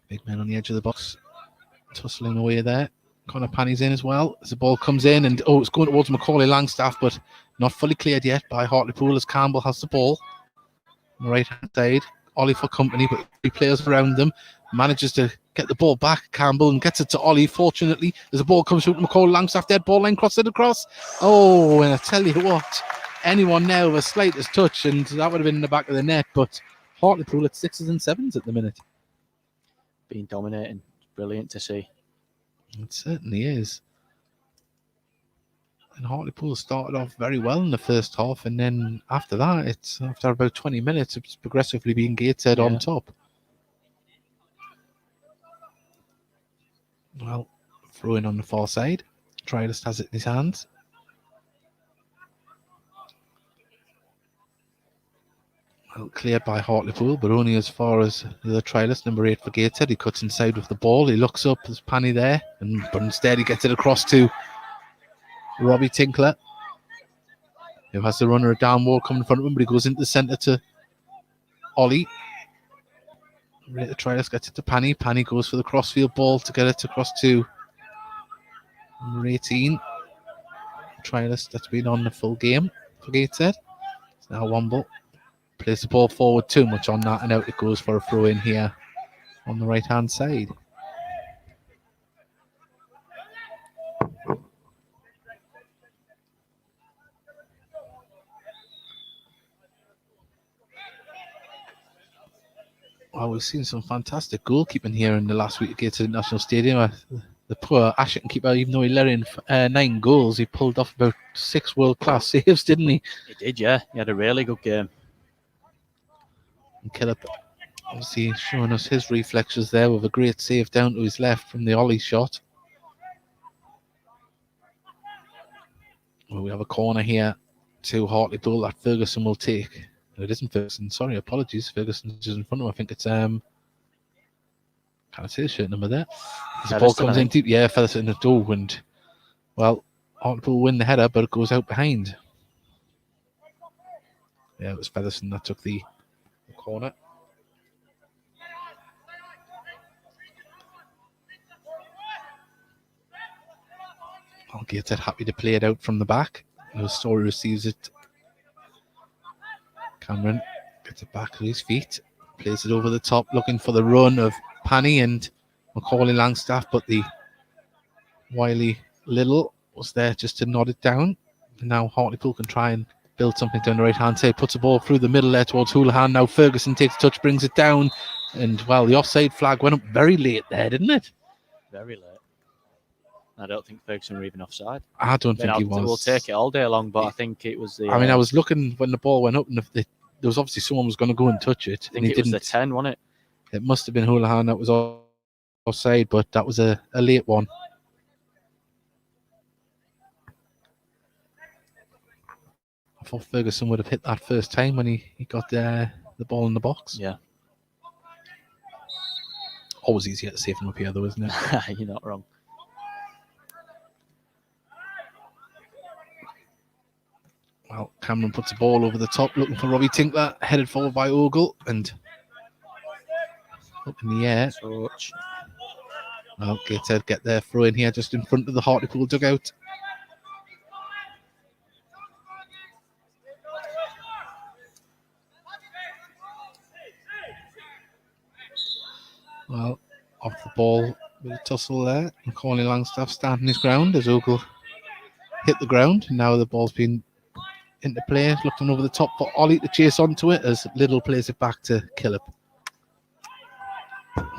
Big man on the edge of the box, tussling away there. Connor Panny's in as well as the ball comes in, and it's going towards Macaulay Langstaff, but not fully cleared yet by Hartlepool as Campbell has the ball on the right hand side. Ollie for company, but 3 players around them. Manages to get the ball back, Campbell, and gets it to Ollie. Fortunately, as the ball comes through to Macaulay Langstaff, dead ball line, cross it across. Oh, and I tell you what, anyone now with a slightest touch, and that would have been in the back of the net, but Hartlepool at 6s and 7s at the minute. Being dominating. Brilliant to see. It certainly is. And Hartlepool started off very well in the first half, and then after that, it's after about 20 minutes, it's progressively been Gateshead on top. Well, throw in on the far side. Trialist has it in his hands. Well, cleared by Hartlepool, but only as far as the trialist, number 8 for Gateshead. He cuts inside with the ball. He looks up, there's Panny there, but instead he gets it across to Robbie Tinkler, who has the runner a downward coming in front of him, but he goes into the centre to Ollie. The trialist gets it to Panny. Panny goes for the crossfield ball to get it across to number 18. Trialist that's been on the full game for Gateshead. It's now Womble. Plays the ball forward too much on that, and out it goes for a throw in here on the right hand side. Well, we've seen some fantastic goalkeeping here in the last week at Gateshead National Stadium. The poor Asherton keeper, even though he let in 9 goals, he pulled off about 6 world-class saves, didn't he? He did, yeah. He had a really good game. And Killip obviously showing us his reflexes there with a great save down to his left from the Ollie shot. Well, we have a corner here to Hartlepool that Ferguson will take. No, it isn't Ferguson. Sorry, apologies. Ferguson's just in front of him. I think it's can't see the shirt number there. As the ball comes in deep, yeah, Featherstone in the door, and well, Hartlepool win the header, but it goes out behind. Yeah, it was Featherstone that took the corner. Well, Gateshead happy to play it out from the back. Story receives it. Cameron gets it back to his feet, plays it over the top, looking for the run of Panny and Macaulay Langstaff, but the wily Little was there just to nod it down. And now Hartlepool can try and build something down the right hand side, puts the ball through the middle there towards Houlihan. Now Ferguson takes a touch, brings it down, and well, the offside flag went up very late there, didn't it? Very late. I don't think Ferguson were even offside. I don't think he was. We'll take it all day long, but I think it was the. I mean, I was looking when the ball went up, and there was obviously someone was going to go and touch it. I think it was the 10, wasn't it? It must have been Houlihan that was offside, but that was a late one. I thought Ferguson would have hit that first time when he got the ball in the box. Yeah. Always easier to save him up here, though, isn't it? You're not wrong. Well, Cameron puts the ball over the top, looking for Robbie Tinkler, headed forward by Ogle, and up in the air. Well, Gateshead get their throw in here just in front of the Hartlepool dugout. Well, off the ball with a tussle there. Macaulay Langstaff standing his ground as Ogle hit the ground. Now the ball's been into play, looking over the top for Ollie to chase onto it as Little plays it back to Killip.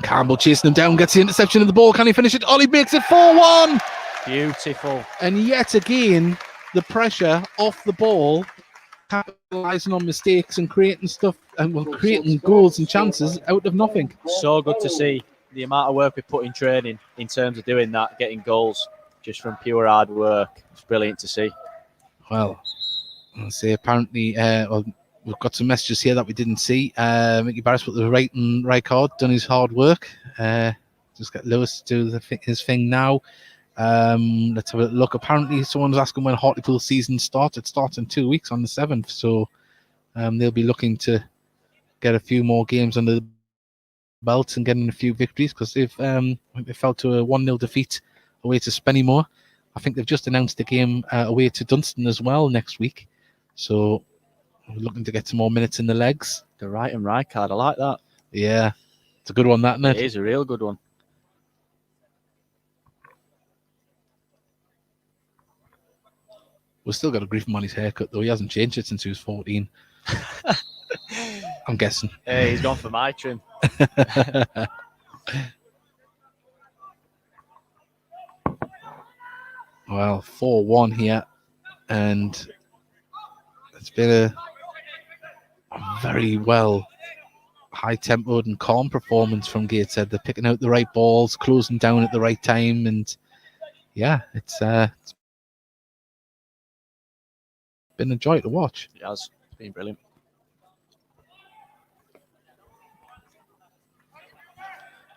Campbell chasing him down, gets the interception of the ball. Can he finish it? Ollie makes it 4-1. Beautiful. And yet again, the pressure off the ball, capitalising on mistakes and creating stuff, and creating goals and chances out of nothing. So good to see the amount of work we put in training in terms of doing that, getting goals just from pure hard work. It's brilliant to see. Well, I'll say apparently we've got some messages here that we didn't see. Mickey Barris put the right card, done his hard work. Just get Lewis to do his thing now. Let's have a look. Apparently someone's asking when Hartlepool season starts. It starts in 2 weeks on the 7th, so they'll be looking to get a few more games under the belt and getting a few victories, because they fell to a 1-0 defeat away to Spennymoor. I think they've just announced a game away to Dunstan as well next week, so we're looking to get some more minutes in the legs. The right and right card, I like that. Yeah, it's a good one, that, isn't it? It is a real good one. We've still got to grief him on his haircut, though. He hasn't changed it since he was 14. I'm guessing. Hey, he's gone for my trim. Well, 4-1 here, and it's been a very well high-tempoed and calm performance from Gateshead. They're picking out the right balls, closing down at the right time, and yeah, it's been a joy to watch. It has. It's been brilliant.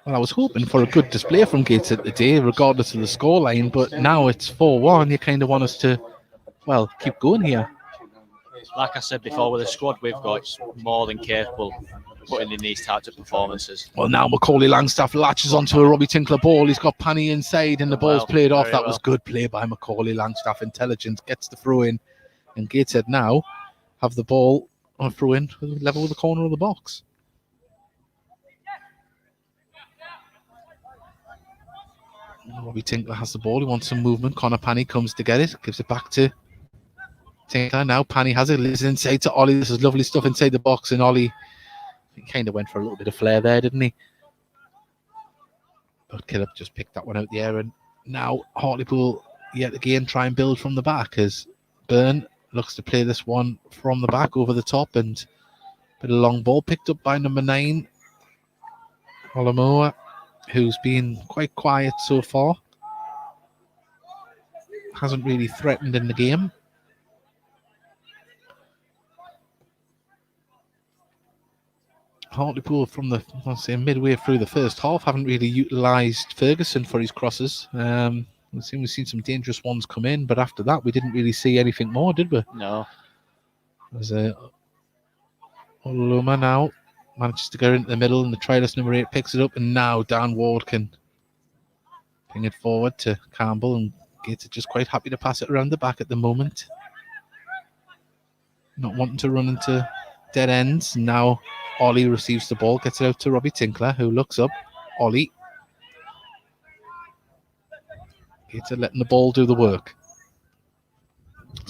Well, I was hoping for a good display from Gateshead today, regardless of the scoreline, but now it's 4-1. You kind of want us to, well, keep going here. Like I said before, with the squad we've got, it's more than capable of putting in these types of performances. Well, now Macaulay Langstaff latches onto a Robbie Tinkler ball. He's got Panny inside, and the ball's played off. That was good play by Macaulay Langstaff. Intelligent, gets the throw in, and Gateshead now have the ball on throw in level with the corner of the box. Robbie Tinkler has the ball. He wants some movement. Connor Panny comes to get it. Gives it back to Tinkler. Now Panny has it. Lives inside to Ollie. This is lovely stuff inside the box. And Ollie, he kind of went for a little bit of flair there, didn't he? But Killip just picked that one out the air. And now Hartlepool yet again try and build from the back as Byrne looks to play this one from the back over the top. And a bit of long ball picked up by number 9, Olamoa, who's been quite quiet so far. Hasn't really threatened in the game. Hartlepool from the, I'll say, midway through the first half haven't really utilised Ferguson for his crosses. We've seen some dangerous ones come in, but after that we didn't really see anything more, did we? No. There's Oluma now manages to go into the middle, and the trailers number 8 picks it up, and now Dan Ward can ping it forward to Campbell, and Gateshead just quite happy to pass it around the back at the moment. Not wanting to run into dead ends. Now Ollie receives the ball, gets it out to Robbie Tinkler, who looks up. Ollie. Gateshead letting the ball do the work.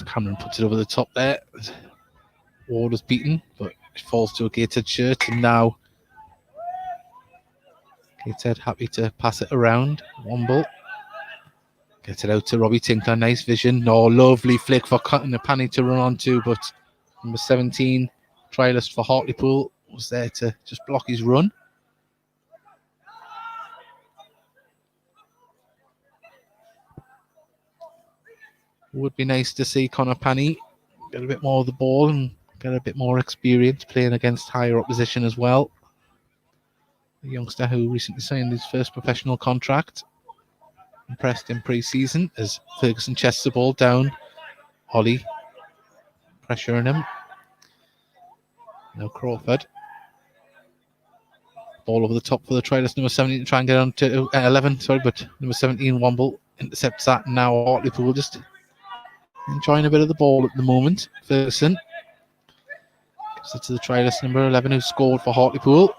Cameron puts it over the top there. Ward is beaten, but it falls to a Gateshead shirt, and now Gateshead happy to pass it around. Womble gets it out to Robbie Tinkler. Nice vision. No, lovely flick for Cutting a Panny to run onto, but number 17, trialist for Hartlepool, was there to just block his run. Would be nice to see Connor Panny get a bit more of the ball and get a bit more experience playing against higher opposition as well. The youngster who recently signed his first professional contract. Impressed in pre-season as Ferguson chests the ball down. Ollie pressuring him. Now Crawford. Ball over the top for the trialist, number 17, to try and get on to 11, sorry, but number 17, Womble, intercepts that. And now Hartlepool just enjoying a bit of the ball at the moment. Ferguson gives it to the trialist, number 11, who scored for Hartlepool.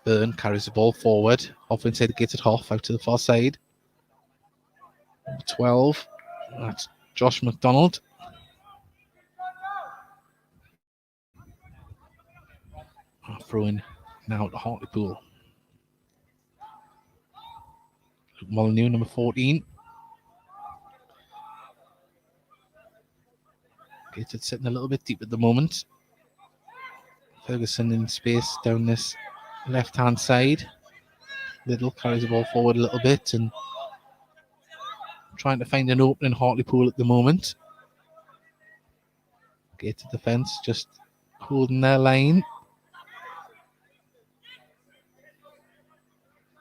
Byrne carries the ball forward, off inside the Gateshead half, out to the far side. Number 12, that's Josh McDonald. Throwing now to Hartlepool. Molyneux, number 14. Gateshead sitting a little bit deep at the moment. Ferguson in space down this left-hand side. Little carries the ball forward a little bit and trying to find an opening Hartlepool at the moment. Gateshead defence just holding their line.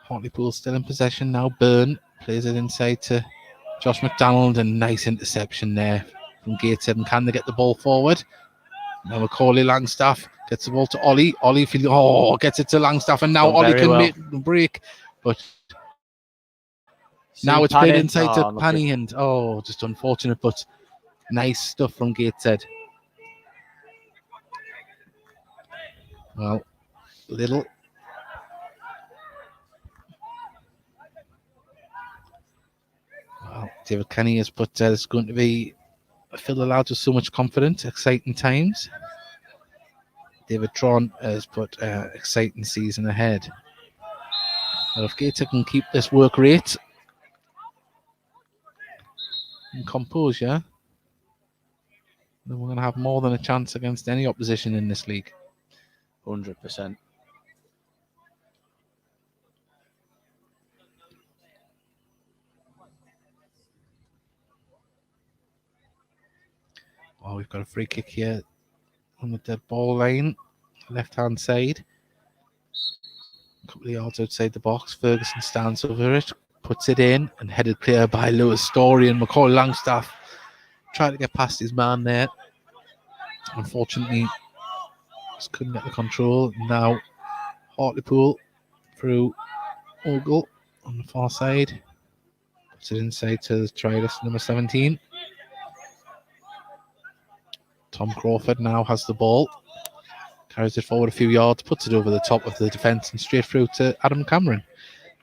Hartlepool still in possession now. Byrne plays it inside to Josh McDonald, and nice interception there from Gateshead. And can they get the ball forward? Now Macaulay Langstaff gets the ball to Ollie. Ollie gets it to Langstaff, and now Ollie can make the break. But now it's played inside to Panny, and just unfortunate, but nice stuff from Gateshead. Well, Little. Well, David Kenny has put it's going to be Phil allowed with so much confidence, exciting times. David Tron has put exciting season ahead. Well, if Gateshead can keep this work rate and composure, then we're going to have more than a chance against any opposition in this league. 100%. Oh, we've got a free kick here on the dead ball line, left-hand side. A couple of yards outside the box. Ferguson stands over it, puts it in, and headed clear by Lewis Story, and Macaulay Langstaff tried to get past his man there. Unfortunately, just couldn't get the control. Now Hartlepool through Ogle on the far side. Puts it inside to the trialist, number 17. Tom Crawford now has the ball. Carries it forward a few yards, puts it over the top of the defence and straight through to Adam Cameron.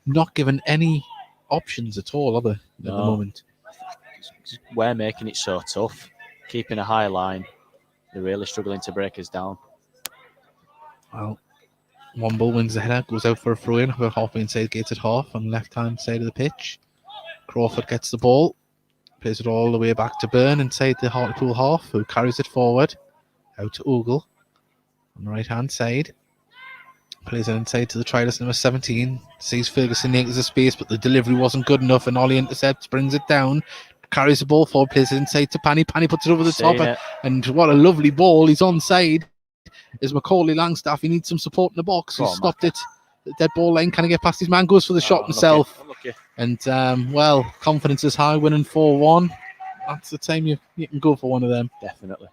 Not given any options at all, are they, at the moment? We're making it so tough. Keeping a high line. They're really struggling to break us down. Well, Womble wins the header, goes out for a throw-in for half inside Gateshead half on the left-hand side of the pitch. Crawford gets the ball. Plays it all the way back to Byrne inside the Hartlepool half, who carries it forward. Out to Ogle on the right-hand side. Plays it inside to the trialist, number 17. Sees Ferguson makes the space, but the delivery wasn't good enough, and Ollie intercepts, brings it down. Carries the ball forward, plays it inside to Panny. Panny puts it over the top, and what a lovely ball. He's onside. Is Macaulay Langstaff. He needs some support in the box. He stopped it. The dead ball line. Can he get past his man? Goes for the shot himself. Unlucky. And, confidence is high, winning 4-1. That's the time you can go for one of them. Definitely.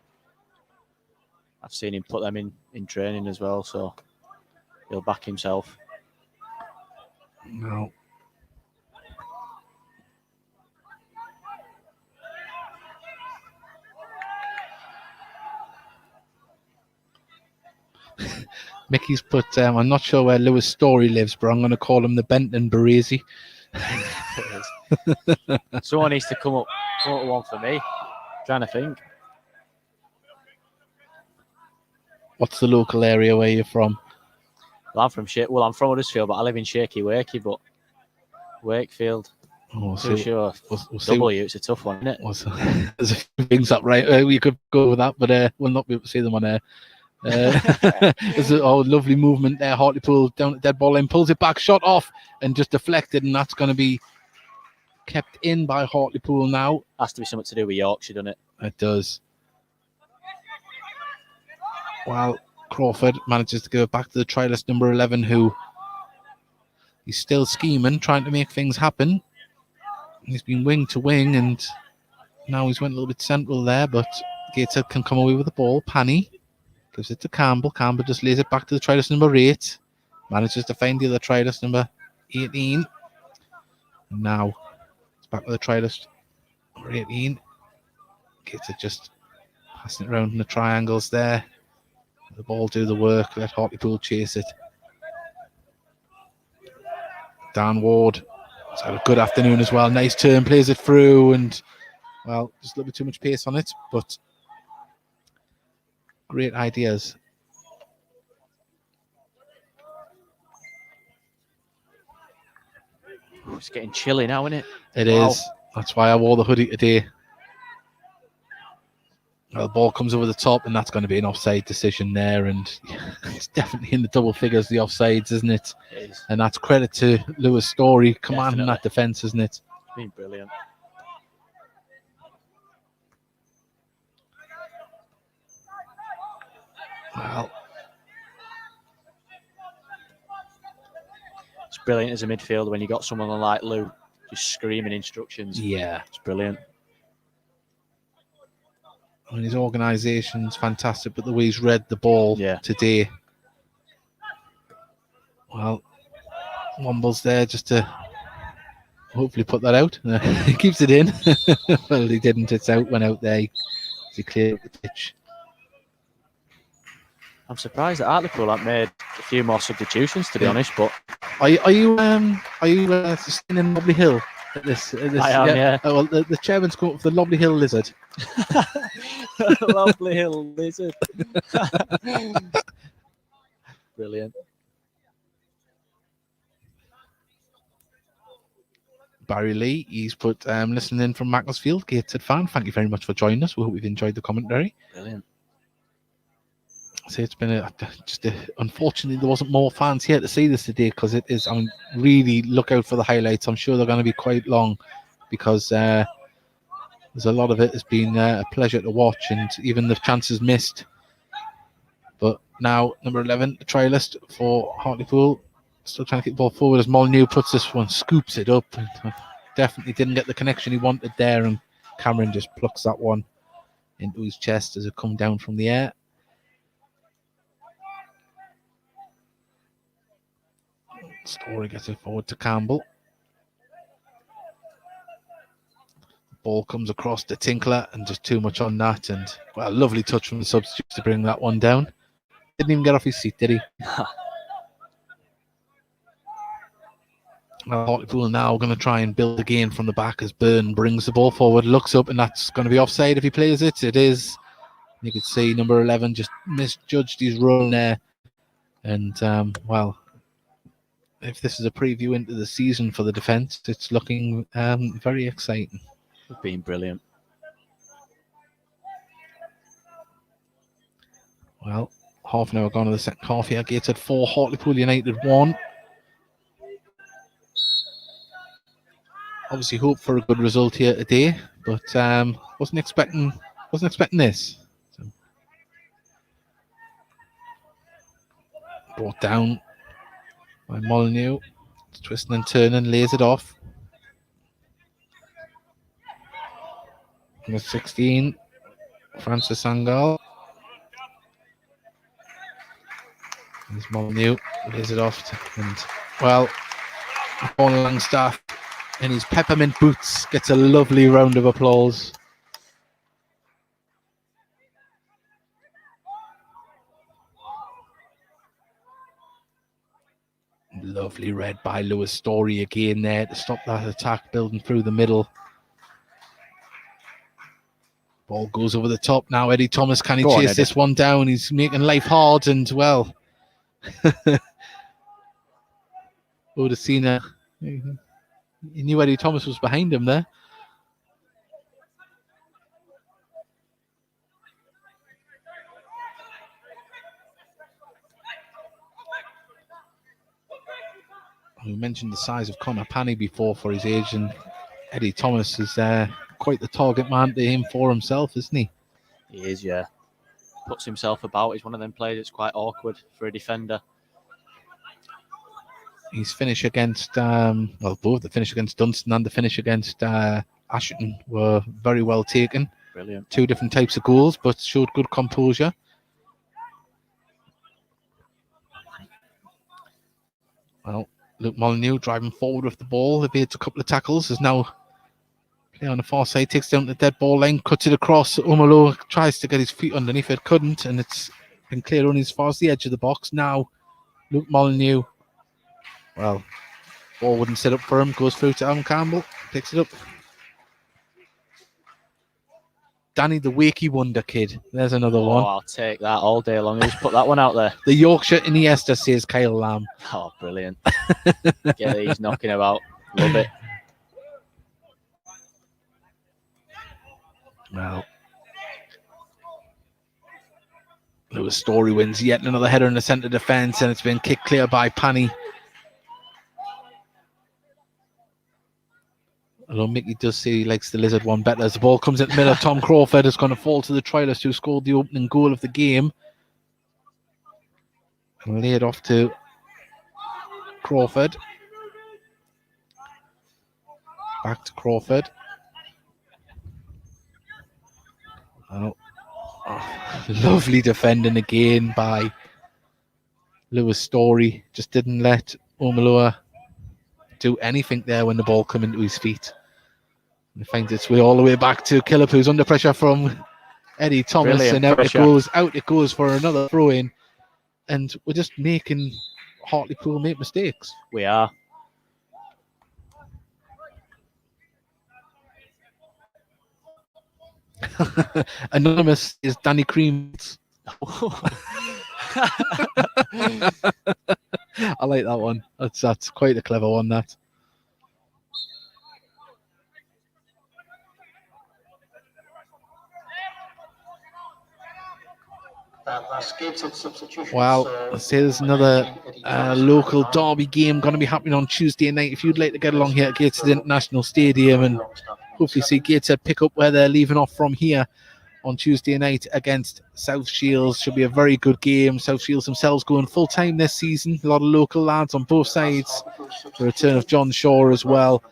I've seen him put them in training as well, so he'll back himself. No. Mickey's put, I'm not sure where Lewis Story lives, but I'm going to call him the Benton Baresi. Someone needs to come up with one for me. Trying to think. What's the local area where you're from? Well, I'm from Huddersfield, but I live in Shaky Wakey, but Wakefield. Oh, Too sure. We'll see. W, it's a tough one, isn't it? There's a few things up right. We could go with that, but we'll not be able to see them on air. There's a lovely movement there. Hartlepool down at dead ball line, pulls it back, shot off, and just deflected, and that's going to be kept in by Hartlepool now. Has to be something to do with Yorkshire, doesn't it? It does. Well, Crawford manages to go back to the trialist number 11, who he's still scheming, trying to make things happen. He's been wing to wing, and now he's went a little bit central there, but Gateshead can come away with the ball. Panny gives it to Campbell. Campbell just lays it back to the trialist number 8. Manages to find the other trialist number 18. And now it's back with the trialist number 18. Gateshead just passing it around in the triangles there. Let the ball do the work. Let Hartlepool chase it. Dan Ward has had a good afternoon as well. Nice turn, plays it through, and well, just a little bit too much pace on it, but great ideas. It's getting chilly now, isn't it? It is. That's why I wore the hoodie today. Well, the ball comes over the top, and that's going to be an offside decision there, and it's definitely in the double figures, the offsides, isn't it? It is. And that's credit to Lewis Story commanding Definitely. that defence, isn't it? It's been brilliant. Well, It's brilliant as a midfielder when you got someone like Lou just screaming instructions. yeah. It's brilliant. I mean, his organisation's fantastic, but the way he's read the ball today. Well, Womble's there just to hopefully put that out. He keeps it in. Well, he didn't. It's out. Went out there. He cleared the pitch. I'm surprised that Hartlepool have made a few more substitutions, to be honest. But Are you staying in Lobley Hill at this? I am, yeah. Oh, well, the chairman's come up with the Lobley Hill Lizard. Lovely Hill Lizard. Brilliant. Barry Lee, he's put listening in from Macclesfield, Gateshead fan. Thank you very much for joining us. We hope you've enjoyed the commentary. Brilliant. So it's been unfortunately there wasn't more fans here to see this today, because it is. I mean, really look out for the highlights. I'm sure they're going to be quite long, because there's a lot of it has been a pleasure to watch, and even the chances missed. But now number 11, the trialist for Hartlepool, still trying to get the ball forward as Molyneux puts this one, scoops it up, and definitely didn't get the connection he wanted there, and Cameron just plucks that one into his chest as it come down from the air. Story gets it forward to Campbell. Ball comes across to Tinkler, and just too much on that, and well, lovely touch from the substitutes to bring that one down. Didn't even get off his seat, did he? Well, Hartlepool now going to try and build again from the back as Byrne brings the ball forward, looks up, and that's going to be offside if he plays it. It is. You could see number 11 just misjudged his run there, and well, if this is a preview into the season for the defence, it's looking very exciting. It's been brilliant. Well, half an hour gone to the second half here. Gateshead 4, Hartlepool United 1. Obviously hope for a good result here today, but wasn't expecting this. So, brought down by Molyneux, twisting and turning, lays it off. Number 16, Francis Angal. There's Molyneux. Lays it off. And, well, Paul Langstaff in his peppermint boots gets a lovely round of applause. Lovely read by Lewis Story again there to stop that attack building through the middle. Ball goes over the top now. Eddie Thomas, can he chase this one down? He's making life hard, and well, would have seen a. He knew Eddie Thomas was behind him there. We mentioned the size of Connor Panny before for his age, and Eddie Thomas is quite the target man to aim for himself, isn't he? He is, yeah. Puts himself about. He's one of them players that's quite awkward for a defender. His finish against, both the finish against Dunstan and the finish against Ashton were very well taken. Brilliant. Two different types of goals, but showed good composure. Well, Luke Molyneux driving forward with the ball. Evades a couple of tackles. Is now play on the far side. Takes down the dead ball line. Cuts it across. Omolo tries to get his feet underneath it. Couldn't. And it's been cleared on as far as the edge of the box. Now, Luke Molyneux. Well, ball wouldn't sit up for him. Goes through to Alan Campbell. Picks it up. Danny the Wakey Wonder Kid. There's another one. I'll take that all day long. Just put that one out there. The Yorkshire Iniesta, says Kyle Lamb. Oh, brilliant. Get these knocking about. Love it. Well, Lewis Story wins yet another header in the centre defence, and it's been kicked clear by Panny. Although Mickey does say he likes the lizard one better. As the ball comes in the middle, Tom Crawford is going to fall to the trialist who scored the opening goal of the game. And lay it off to Crawford. Back to Crawford. Oh, lovely defending again by Lewis Story. Just didn't let Omaloa do anything there when the ball came into his feet. And it finds its way all the way back to Killip, who's under pressure from Eddie Thomas. Brilliant and pressure. Out it goes for another throw-in. And we're just making Hartlepool make mistakes. We are. Anonymous is Danny Cream. I like that one. That's quite a clever one, that. Well, let's say there's another local derby game going to be happening on Tuesday night. If you'd like to get along here at Gateshead International Stadium and hopefully see Gateshead pick up where they're leaving off from here on Tuesday night against South Shields, should be a very good game. South Shields themselves going full time this season. A lot of local lads on both sides. The return of John Shaw as well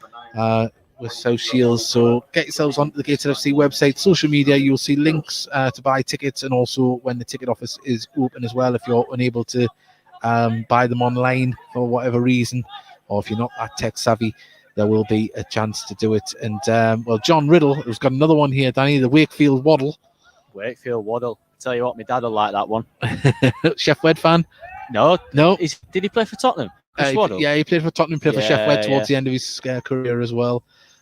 with South Shields. So get yourselves onto the Gateshead FC website, social media. You'll see links to buy tickets, and also when the ticket office is open as well if you're unable to buy them online for whatever reason, or if you're not that tech savvy, there will be a chance to do it. And well, John Riddle has got another one here, Danny, the Wakefield Waddle. Wakefield Waddle. Tell you what, my dad will like that one. Chef Wed fan? No. Did he play for Tottenham? Yeah, he played for Tottenham, played for Chef Wed towards the end of his career as well.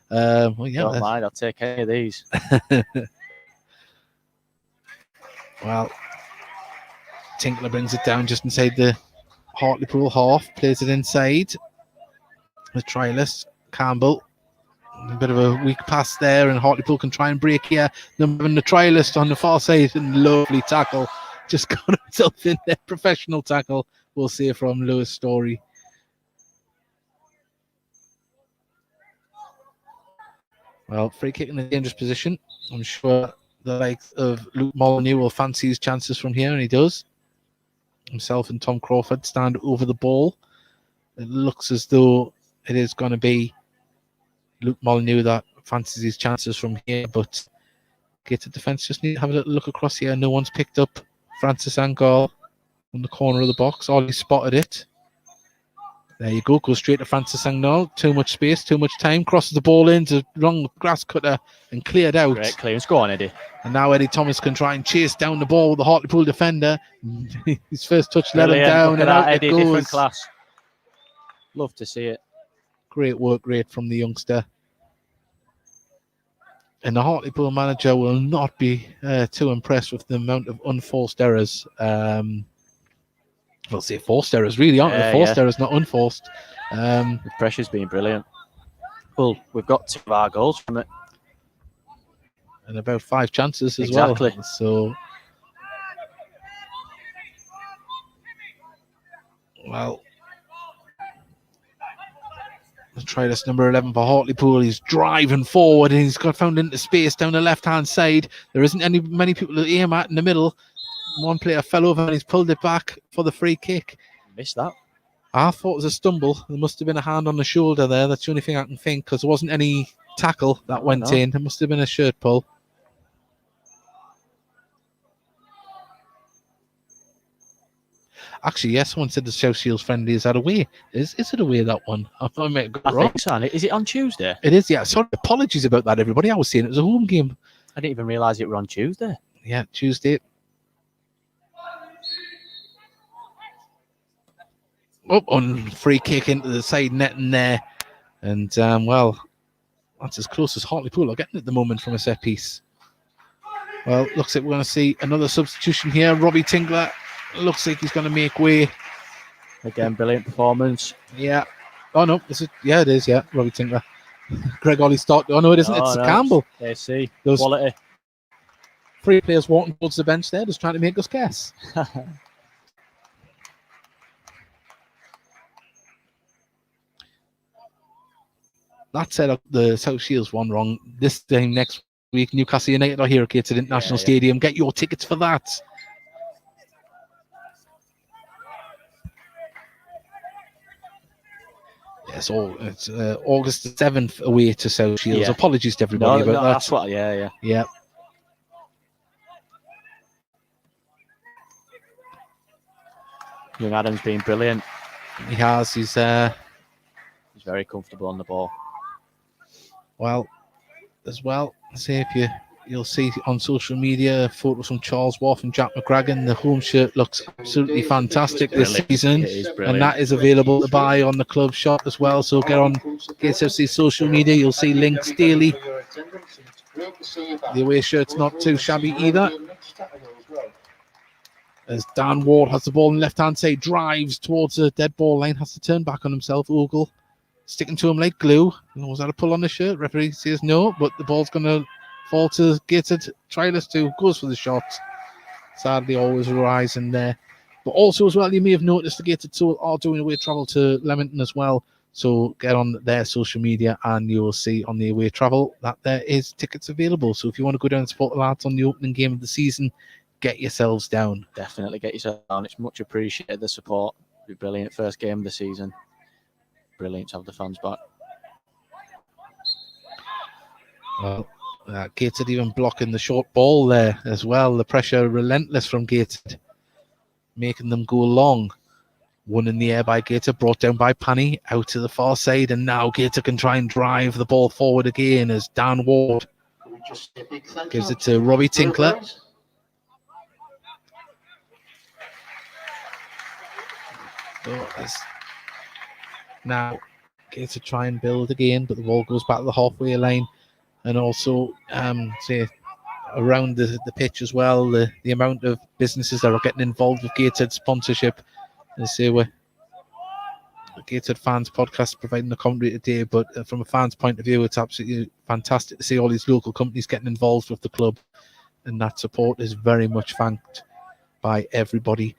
Well, yeah, don't mind, I'll take any of these. Well, Tinkler brings it down just inside the Hartlepool half, plays it inside. The trialist, Campbell. A bit of a weak pass there, and Hartlepool can try and break here. Then the trialist on the far side, and lovely tackle. Just got himself in there. Professional tackle, we'll see from Lewis Story. Well, free kick in a dangerous position. I'm sure the likes of Luke Molyneux will fancy his chances from here, and he does. Himself and Tom Crawford stand over the ball. It looks as though it is going to be Luke Molyneux that fancies his chances from here, but Gateshead defence just need to have a little look across here. No one's picked up Francis Angal on the corner of the box. Ollie spotted it. There you go. Goes straight to Francis Agnol. Too much space, too much time. Crosses the ball into wrong grass cutter and cleared out. Great clearance. Go on, Eddie. And now Eddie Thomas can try and chase down the ball with the Hartlepool defender. His first touch let him down. Look And at out that, it Eddie. goes. Different class. Love to see it. Great work rate from the youngster. And the Hartlepool manager will not be too impressed with the amount of unforced errors. We'll say forced errors, really, aren't they? Forced errors, not unforced. The pressure's been brilliant. Well, we've got 2 of our goals from it. And about 5 chances as Exactly. well. So, well, let's try this number 11 for Hartlepool. He's driving forward and he's got found into space down the left-hand side. There isn't many people to aim at in the middle. One player fell over and he's pulled it back for the free kick. Missed that. I thought it was a stumble. There must have been a hand on the shoulder there. That's the only thing I can think, because there wasn't any tackle that went in. It must have been a shirt pull. Actually, yes, someone said the South Shields friendly is that away. Is it away, that one? I might have got it wrong. Think so. Is it on Tuesday? It is, yeah. Sorry, apologies about that, everybody. I was saying it was a home game. I didn't even realise it were on Tuesday. Yeah, Tuesday. On free kick into the side net in there. And, well, that's as close as Hartlepool are getting at the moment from a set piece. Well, looks like we're going to see another substitution here. Robbie Tinkler looks like he's going to make way. Again, brilliant performance. Yeah. Oh, no. It is, yeah. Robbie Tinkler. Greg Ollie started. Oh, no, it isn't. It's Campbell. AC. Those quality. 3 players walking towards the bench there, just trying to make us guess. That said, the South Shields won wrong. This time next week, Newcastle United are here at Gateshead International Stadium. Get your tickets for that. Yes, it's August the 7th away to South Shields. Yeah. Apologies to everybody about that. That's what, yeah. Yeah. Young Adam's been brilliant. He has. He's very comfortable on the ball. Well, as well, say if you'll see on social media photos from Charles Wharf and Jack McGragan. The home shirt looks absolutely fantastic this season, and that is available to buy on the club shop as well. So get on KSFC social media. You'll see links daily. The away shirt's not too shabby either. As Dan Ward has the ball on the left-hand side, drives towards the dead ball line, has to turn back on himself. Ogle sticking to him like glue. Was that a pull on the shirt? Referee says no, but the ball's going to fall to Gateshead trialist who goes for the shot. Sadly, always rising there. But also as well, you may have noticed the Gateshead are doing away travel to Leamington as well. So get on their social media and you will see on the away travel that there is tickets available. So if you want to go down and support the lads on the opening game of the season, get yourselves down. Definitely get yourself down. It's much appreciated, the support. It'll be brilliant. First game of the season. Brilliant to have the fans back. Well, Gateshead even blocking the short ball there as well. The pressure relentless from Gateshead, making them go long. One in the air by Gateshead, brought down by Panny, out to the far side, and now Gateshead can try and drive the ball forward again as Dan Ward gives it to Robbie Tinkler. Now Gateshead try and build again, but the ball goes back to the halfway line. And also, say, around the pitch as well, the amount of businesses that are getting involved with Gateshead sponsorship. As say, we're Gateshead Fans Podcast providing the commentary today, but from a fan's point of view, it's absolutely fantastic to see all these local companies getting involved with the club, and that support is very much thanked by everybody.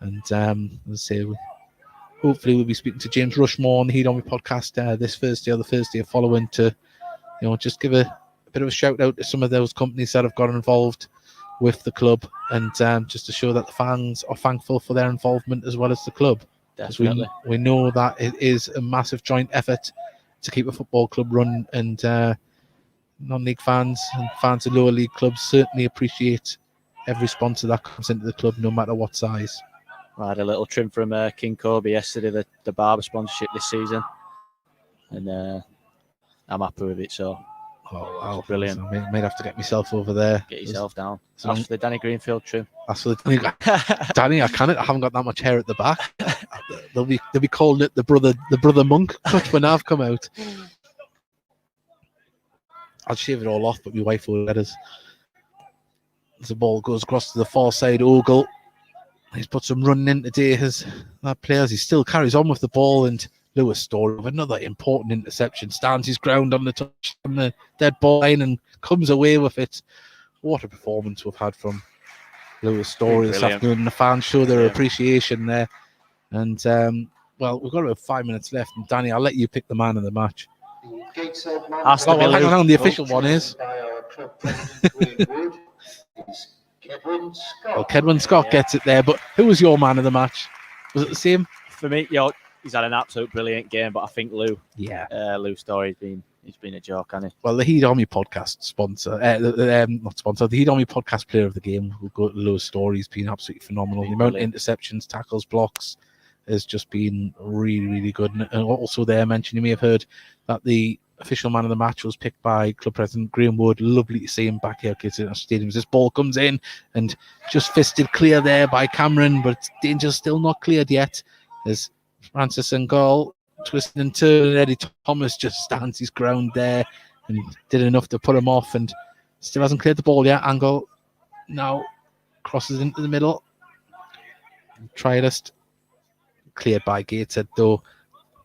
And as I say, hopefully we'll be speaking to James Rushmore on the Heat On Me podcast this Thursday or the Thursday following to, just give a bit of a shout out to some of those companies that have got involved with the club, and just to show that the fans are thankful for their involvement as well as the club. Definitely. We know that it is a massive joint effort to keep a football club run, and non-league fans and fans of lower league clubs certainly appreciate every sponsor that comes into the club, no matter what size. I had a little trim from King Kobe yesterday, the barber sponsorship this season, and I'm happy with it. So, wow, brilliant. So I might have to get myself over there. Get yourself down. So That's for the Danny Greenfield trim. That's for the Danny. I haven't got that much hair at the back. They'll be calling it the brother monk cut when I've come out. I'll shave it all off, but my wife will let us. As the ball goes across to the far side, Ogle. He's put some running in today. That player, he still carries on with the ball, and Lewis Story with another important interception, stands his ground on the touch on the dead ball line and comes away with it. What a performance we've had from Lewis Story this afternoon, and the fans show their appreciation there. And well, we've got about 5 minutes left, and Danny, I'll let you pick the man of the match. Hang on, the official one is. Well, Kedwin Scott gets it there, but who was your man of the match? Was it the same? For me, he's had an absolute brilliant game, but I think Lou Story's been a joke, hasn't he? Well, the Heat Army podcast sponsor, not sponsor, the Heat Army podcast player of the game will go to Lou Story. He's been absolutely phenomenal. The amount of interceptions, tackles, blocks has just been really, really good. And also there, you may have heard that the official man of the match was picked by club president Graham Wood. Lovely to see him back here at Gateshead Stadium. This ball comes in and just fisted clear there by Cameron, but danger's still not cleared yet as Francis and Gall twisted and turned. Eddie Thomas just stands his ground there and did enough to put him off, and still hasn't cleared the ball yet. Angle now crosses into the middle. Trialist cleared by Gateshead though.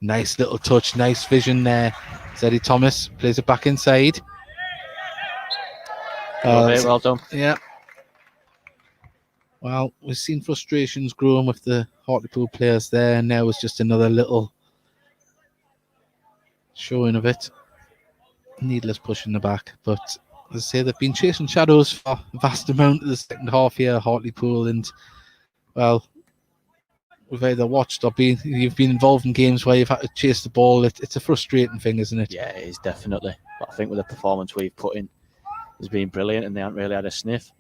Nice little touch, nice vision there. Eddie Thomas plays it back inside. Well done. Yeah. Well, we've seen frustrations growing with the Hartlepool players there, and now it's just another little showing of it. Needless push in the back, but as I say, they've been chasing shadows for a vast amount of the second half here, Hartlepool, and well, we've either watched or you've been involved in games where you've had to chase the ball. It's a frustrating thing, isn't it? Yeah, it is, definitely. But I think with the performance we've put in, has been brilliant, and they haven't really had a sniff.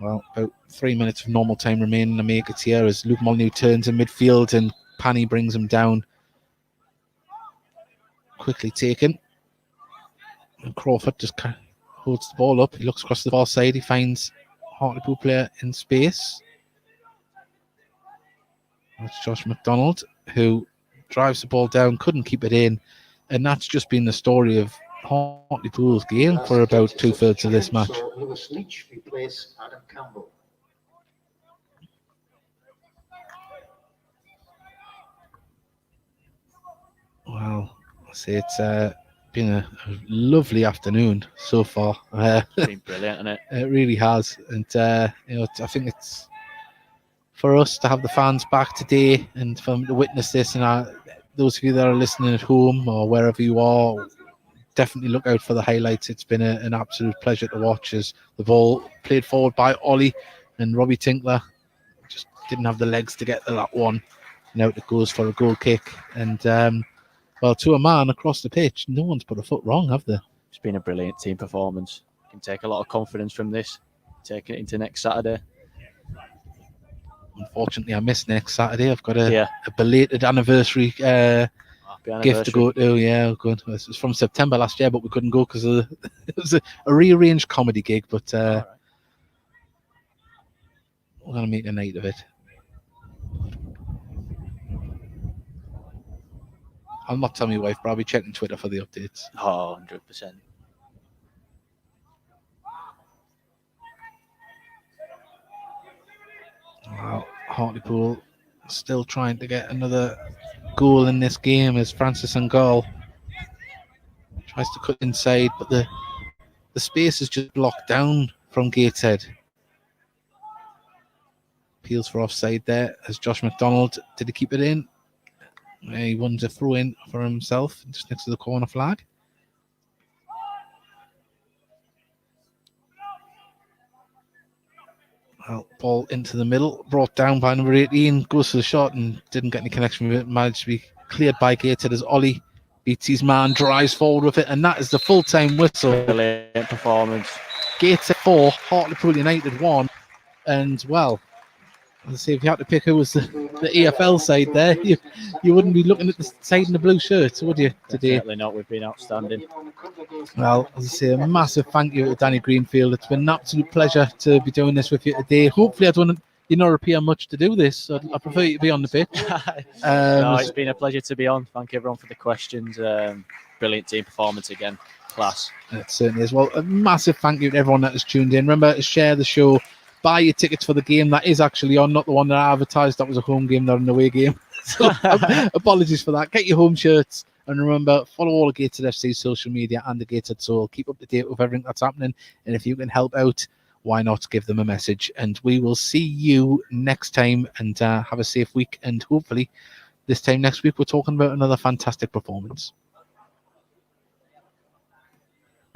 Well, about 3 minutes of normal time remaining to make it here as Luke Molyneux turns in midfield and Panny brings him down. Quickly taken. And Crawford just holds the ball up. He looks across the far side. He finds Hartlepool player in space. That's Josh McDonald, who drives the ball down, couldn't keep it in. And that's just been the story of Hartlepool's game for about 2/3 of this match. Lewis Leach replace Adam Campbell. Well, I say it's been a lovely afternoon so far. It's been brilliant, hasn't it? It really has. And, I think it's for us to have the fans back today and for them to witness this. And those of you that are listening at home or wherever you are, definitely look out for the highlights. It's been an absolute pleasure to watch as the ball played forward by Ollie and Robbie Tinkler just didn't have the legs to get to that one. And out it goes for a goal kick. And, well, to a man across the pitch, no one's put a foot wrong, have they? It's been a brilliant team performance. You can take a lot of confidence from this, taking it into next Saturday. Unfortunately, I missed next Saturday. I've got a belated anniversary gift to go to. Yeah, good. It was from September last year, but we couldn't go because it was a rearranged comedy gig. But we're going to make a night of it. I'll not tell my wife, but I'll be checking Twitter for the updates. Oh, 100%. Wow, Hartlepool still trying to get another goal in this game as Francis Ngall tries to cut inside, but the space is just blocked down from Gateshead. Appeals for offside there as Josh McDonald. Did he keep it in? He wants a throw in for himself just next to the corner flag. Well, ball into the middle, brought down by number 18, goes to the shot and didn't get any connection with it. Managed to be cleared by Gateshead as Ollie beats his man, drives forward with it, and that is the full-time whistle. Brilliant performance. Gateshead 4, Hartlepool United 1. And well, let's see, if you had to pick who was the EFL side there, you wouldn't be looking at the side in the blue shirts, would you, today? Definitely not. We've been outstanding. Well, as I say, a massive thank you to Danny Greenfield. It's been an absolute pleasure to be doing this with you today. Hopefully, I don't you not appear much to do this. I prefer you to be on the pitch. No, it's been a pleasure to be on. Thank you everyone for the questions. Brilliant team performance again. Class. It certainly is. Well, a massive thank you to everyone that has tuned in. Remember to share the show. Buy your tickets for the game that is actually on, not the one that I advertised. That was a home game, not an away game. So apologies for that. Get your home shirts. And remember, follow all of Gateshead FC's social media and the Gateshead Soul. Keep up to date with everything that's happening. And if you can help out, why not give them a message? And we will see you next time. And have a safe week. And hopefully, this time next week, we're talking about another fantastic performance.